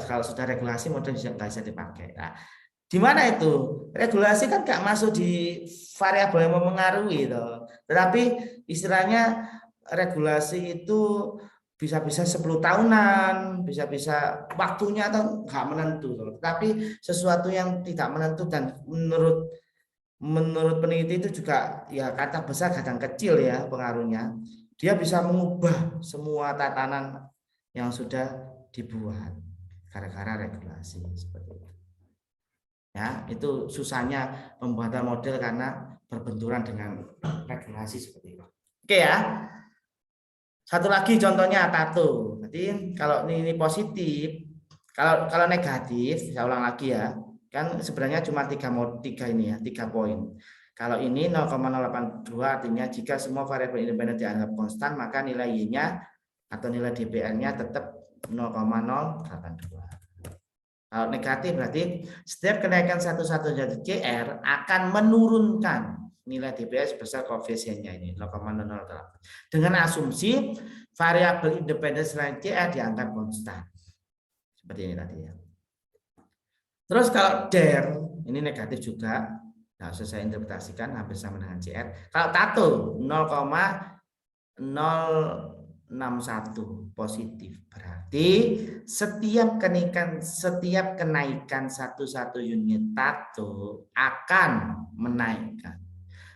Kalau sudah regulasi model nggak bisa dipakai. Nah, di mana itu regulasi kan nggak masuk di variabel yang mempengaruhi itu, tetapi istilahnya regulasi itu bisa-bisa 10 tahunan, bisa-bisa waktunya atau nggak menentu. Tapi sesuatu yang tidak menentu dan menurut peneliti itu juga ya kata besar kadang kecil ya pengaruhnya. Dia bisa mengubah semua tatanan yang sudah dibuat gara-gara regulasi seperti itu. Ya, itu susahnya pembuatan model karena berbenturan dengan regulasi seperti itu. Oke ya. Satu lagi contohnya tato. Jadi kalau ini positif, kalau negatif, saya ulang lagi ya. Kan sebenarnya cuma tiga ini ya, 3 poin. Kalau ini 0,082 artinya jika semua variabel independen dianggap konstan, maka nilai Y-nya atau nilai DPR-nya tetap 0,082. Kalau negatif berarti setiap kenaikan satu-satunya CR akan menurunkan nilai DPR sebesar koefisiennya ini 0,008. Dengan asumsi variabel independen selain CR dianggap konstan. Seperti ini tadi ya. Terus kalau DER ini negatif juga. Nah, saya interpretasikan hampir sama dengan CR. Kalau tato 0,061 positif. Berarti setiap kenaikan satu unit tato akan menaikkan.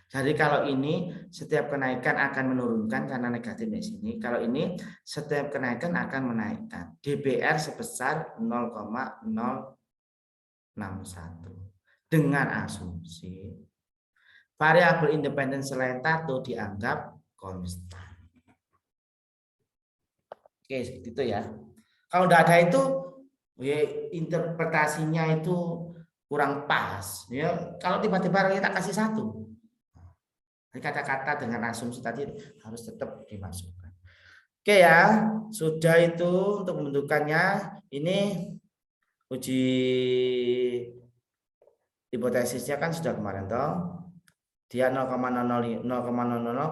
Jadi kalau ini setiap kenaikan akan menurunkan karena negatif di sini. Kalau ini setiap kenaikan akan menaikkan. DPR sebesar 0,061 dengan asumsi variabel independen selain tato dianggap konstan. Oke, seperti itu ya. Kalau tidak ada itu, ya interpretasinya itu kurang pas. Ya, kalau tiba-tiba kita kasih 1, kata-kata dengan asumsi tadi harus tetap dimasukkan. Oke ya, sudah itu untuk pembentukannya. Ini uji hipotesisnya kan sudah kemarin toh. Dia 0,00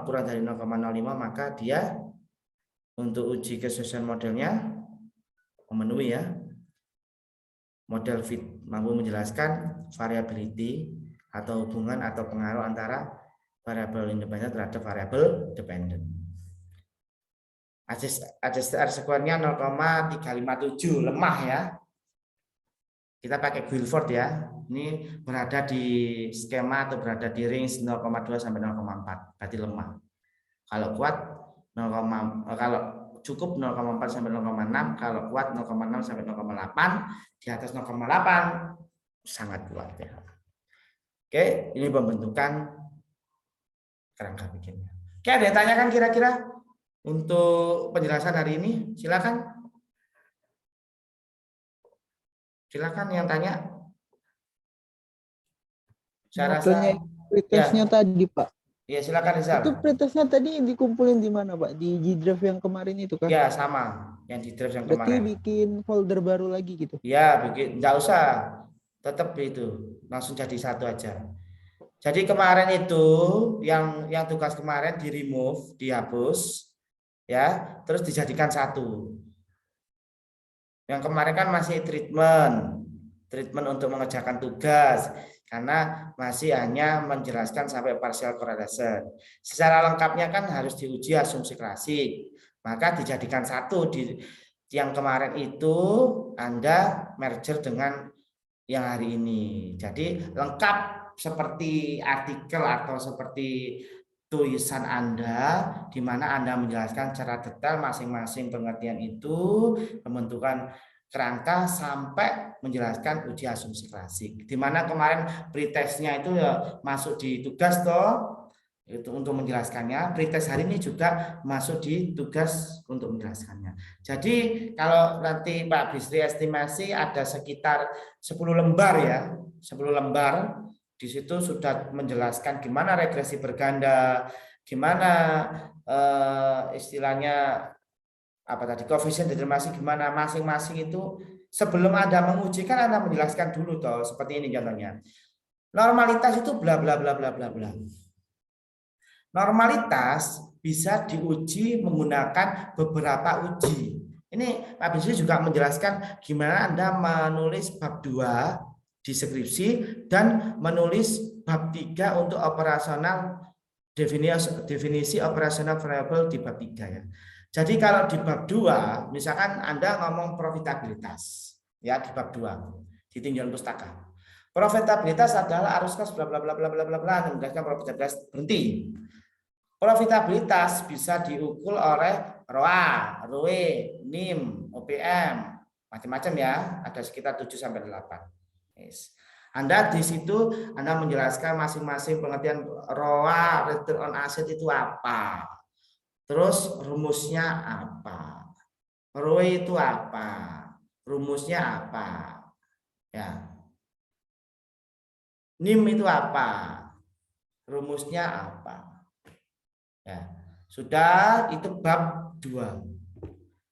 kurang dari 0,05 maka dia untuk uji kesesuaian modelnya memenuhi ya. Model fit mampu menjelaskan variability atau hubungan atau pengaruh antara variabel independen terhadap variabel dependent. ADSR sekuarnya 0,357 lemah ya. Kita pakai Guilford ya. Ini berada di skema atau berada di range 0,2 sampai 0,4, berarti lemah. Kalau kuat 0, kalau cukup 0,4 sampai 0,6, kalau kuat 0,6 sampai 0,8, di atas 0,8 sangat kuat ya. Oke, ini pembentukan kerangka bikinnya. Oke, ada yang tanyakan kira-kira untuk penjelasan hari ini? Silakan. Silakan yang tanya. Saya rasa pretestnya ya. Tadi Pak. Ya silakan Rizal. Itu pretestnya tadi dikumpulin di mana Pak? Di G-Drive yang kemarin itu kan? Ya sama, yang di Drive yang berarti kemarin. Berarti bikin folder baru lagi gitu? Ya bikin, nggak usah, tetap itu langsung jadi satu aja. Jadi kemarin itu yang tugas kemarin di remove, dihapus, ya, terus dijadikan satu. Yang kemarin kan masih treatment untuk mengerjakan tugas karena masih hanya menjelaskan sampai partial correlation. Secara lengkapnya kan harus diuji asumsi klasik, maka dijadikan satu di yang kemarin itu Anda merger dengan yang hari ini. Jadi lengkap seperti artikel atau seperti tulisan Anda, di mana Anda menjelaskan secara detail masing-masing pengertian itu, pembentukan kerangka sampai menjelaskan uji asumsi klasik. Di mana kemarin pretestnya itu ya masuk di tugas toh, itu untuk menjelaskannya. Pretest hari ini juga masuk di tugas untuk menjelaskannya. Jadi kalau nanti Pak Bisri estimasi ada sekitar 10 lembar ya, 10 lembar. Di situ sudah menjelaskan gimana regresi berganda, gimana istilahnya apa tadi koefisien determinasi, gimana masing-masing itu sebelum Anda menguji kan Anda menjelaskan dulu toh, seperti ini contohnya. Normalitas itu bla bla bla bla bla bla. Normalitas bisa diuji menggunakan beberapa uji. Ini Pak Bisri juga menjelaskan gimana Anda menulis bab 2 di skripsi dan menulis bab 3 untuk operasional definisi operasional variabel di bab 3 ya. Jadi kalau di bab 2, misalkan Anda ngomong profitabilitas, ya di bab 2, di tinjauan pustaka. Profitabilitas adalah arus kas bla bla bla bla bla bla bla, menjelaskan profitabilitas berhenti. Profitabilitas bisa diukur oleh ROA, ROE, NIM, OPM, macam-macam ya, ada sekitar 7 sampai 8. Yes. Anda di situ Anda menjelaskan masing-masing pengertian ROA, return on asset itu apa. Terus rumusnya apa? ROE itu apa? Rumusnya apa? Ya. NIM itu apa? Rumusnya apa? Ya. Sudah itu bab 2.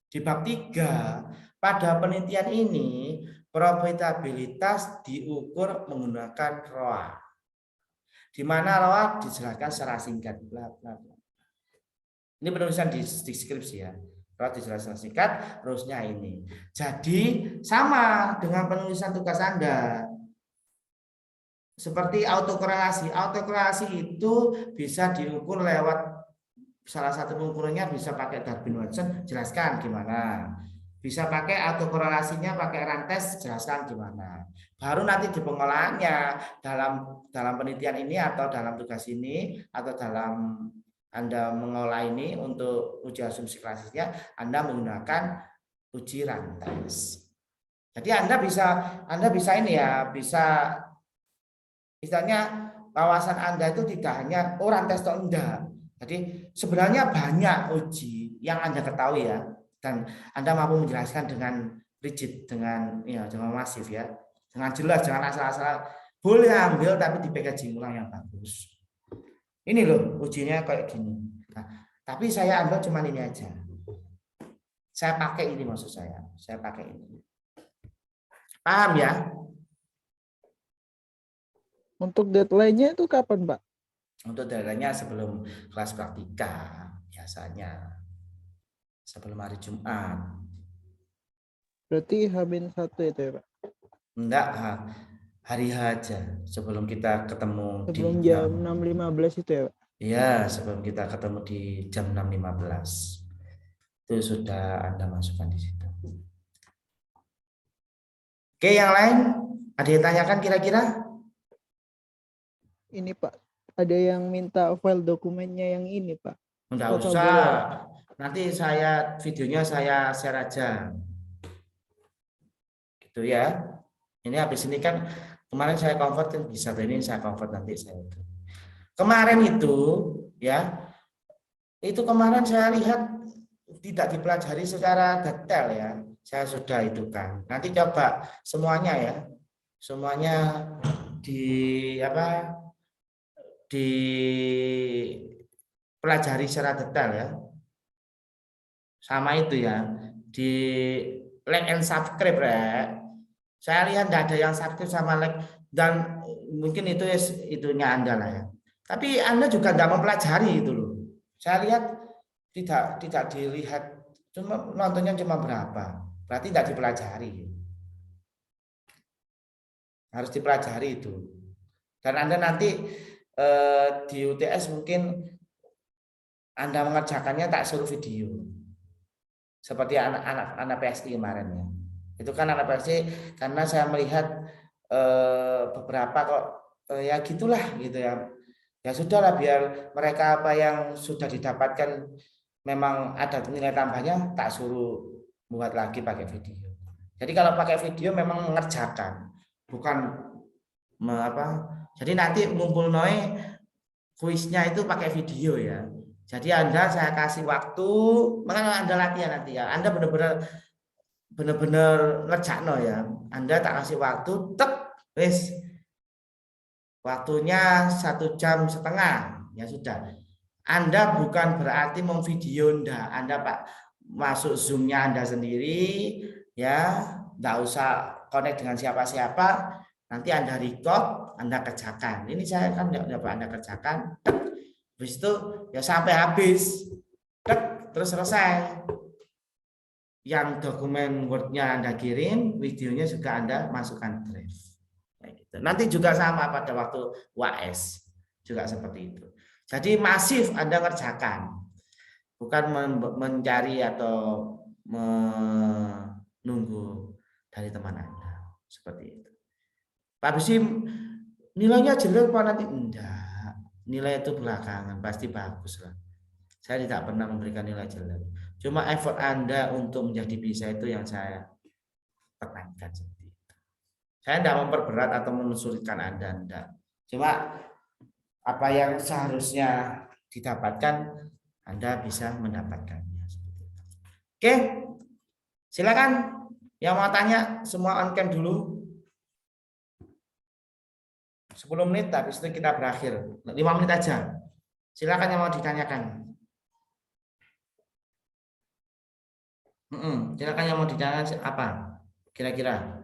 Di bab 3, pada penelitian ini profitabilitas diukur menggunakan ROA. Di mana ROA dijelaskan secara singkat. Bla, bla, bla. Ini penulisan di deskripsi ya. ROA dijelaskan singkat, terusnya ini. Jadi sama dengan penulisan tugas Anda. Seperti autokorelasi. Autokorelasi itu bisa diukur lewat salah satu pengukurannya bisa pakai Darwin-Watson, jelaskan gimana. Bisa pakai autokorelasinya pakai Rantes, jelaskan gimana. Baru nanti di pengolahannya dalam penelitian ini atau dalam tugas ini atau dalam Anda mengolah ini untuk uji asumsi klasisnya, Anda menggunakan uji Rantes. Jadi Anda bisa ini ya, bisa misalnya wawasan Anda itu tidak hanya Rantes atau enggak. Jadi sebenarnya banyak uji yang Anda ketahui ya, dan Anda mampu menjelaskan dengan rigid, dengan masif ya, dengan jelas, jangan asal-asal. Boleh ambil tapi di packaging ulang yang bagus. Ini loh ujinya kayak gini. Nah, tapi saya ambil cuma ini aja. Saya pakai ini maksud saya pakai ini. Paham ya? Untuk deadline-nya itu kapan, Pak? Untuk deadline-nya sebelum kelas praktika biasanya. Sebelum hari Jumat. Berarti H-1 itu ya, Pak? Enggak, hari H aja sebelum kita ketemu Sebelum di jam 6.15 itu ya, Pak? Iya, sebelum kita ketemu di jam 6.15. Itu sudah Anda masukkan di situ. Oke, yang lain ada yang tanyakan kira-kira? Ini, Pak, ada yang minta file dokumennya yang ini, Pak. Enggak Apakah usah. boleh? Nanti videonya saya share aja. Gitu ya. Ini habis ini kan kemarin saya convert kan bisa ini saya convert nanti saya itu. Kemarin itu ya. Itu kemarin saya lihat tidak dipelajari secara detail ya. Saya sudah itu kan. Nanti coba semuanya ya. Semuanya dipelajari secara detail ya. Sama itu ya. Di like and subscribe ya. Saya lihat tidak ada yang subscribe sama like dan mungkin itunya Anda lah ya. Tapi Anda juga tidak mempelajari itu loh. Saya lihat tidak dilihat, cuma nontonnya cuma berapa, berarti tidak dipelajari. Harus dipelajari itu. Dan Anda nanti di UTS mungkin Anda mengerjakannya tak suruh video. Seperti anak PSI kemarin ya. Itu kan anak PSI karena saya melihat beberapa kok ya gitulah gitu ya. Ya sudahlah biar mereka apa yang sudah didapatkan memang ada nilai tambahnya, tak suruh buat lagi pakai video. Jadi kalau pakai video memang mengerjakan, bukan Jadi nanti ngumpul noe kuisnya itu pakai video ya. Jadi saya kasih waktu, makanya Anda latihan nanti ya. Anda benar-benar ngerjakno ya. Anda tak kasih waktu, wis waktunya 1,5 jam ya sudah. Anda bukan berarti mau video ndak. Anda Pak masuk Zoom-nya Anda sendiri ya, enggak usah connect dengan siapa-siapa. Nanti Anda record, Anda kerjakan. Ini saya kan dapat Anda kerjakan. Habis itu ya sampai habis. Terus selesai. Yang dokumen Word-nya Anda kirim, videonya juga Anda masukkan drive. Nanti juga sama pada waktu UAS juga seperti itu. Jadi masif Anda kerjakan. bukan mencari atau menunggu dari teman Anda. Seperti itu. Pak Bisim, nilainya jelek Pak nanti? Enggak. Nilai itu belakangan, pasti bagus lah. Saya tidak pernah memberikan nilai jelek. Cuma effort Anda untuk menjadi bisa itu yang saya tekankan seperti itu. Saya tidak memperberat atau mensulit Anda, enggak. Cuma apa yang seharusnya didapatkan, Anda bisa mendapatkannya. Oke, silakan. Yang mau tanya semua on cam dulu. 10 menit, habis itu kita berakhir. 5 menit aja. Silakan yang mau ditanyakan. Silakan yang mau ditanyakan apa? Kira-kira.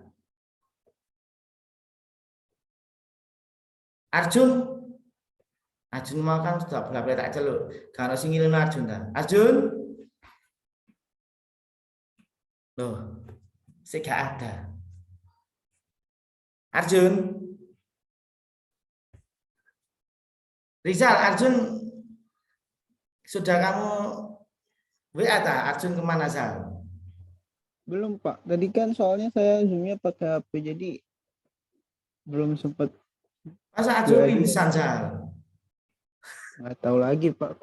Arjun mau kan sudah boleh tak celuk. Kalau singilin Arjun dah. Arjun? Loh, sih gak ada. Arjun? Rizal, Arjun sudah kamu WA tak? Arjun kemana Zal? Belum Pak. Tadi kan soalnya saya zoomnya pakai HP jadi belum sempat. Masa Arjun pingsan Zal? Nggak tahu lagi Pak.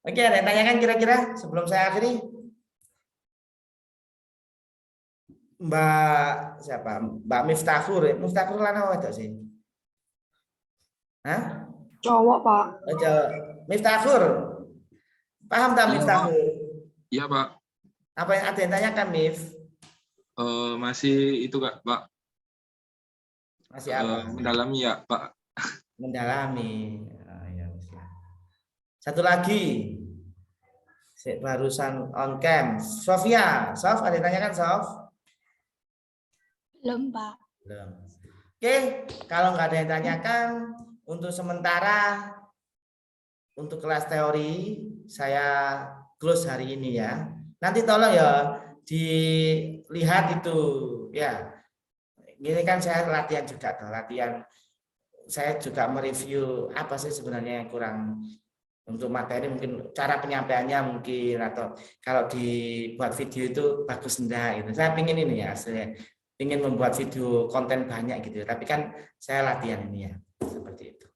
Oke, ada yang tanyakan kira-kira sebelum saya akhiri? Mbak siapa? Mbak Miftahur. Miftahur lana wedok sih. Hah? Cowok, Pak. Miftahur. Paham tak Miftahur? Iya, Pak. Apa yang ada yang tanyakan, Mif? Masih itu Kak, Pak. Masih apa? Mendalami ya, Pak. Mendalami. Oh, ya, satu lagi. Barusan on cam. Sofia, Sof ada yang tanyakan, Sof? Belum, Pak. Belum. Oke, kalau nggak ada yang tanyakan, untuk sementara untuk kelas teori saya close hari ini ya. Nanti tolong ya dilihat itu ya. Ini kan saya latihan juga tuh, latihan. Saya juga mereview apa sih sebenarnya yang kurang untuk materi, mungkin cara penyampaiannya mungkin, atau kalau dibuat video itu bagus enggak gitu. Saya pingin ini ya, saya ingin membuat video konten banyak gitu. Tapi kan saya latihan ini ya, seperti itu.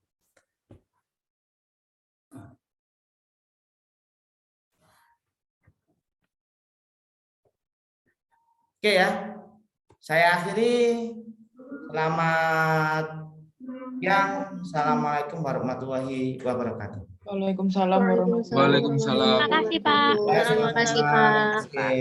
Oke ya, saya akhiri. Selamat siang. Assalamualaikum warahmatullahi wabarakatuh. Waalaikumsalam warahmatullahi wabarakatuh. Waalaikumsalam. Terima kasih, Pak. Terima kasih, Pak.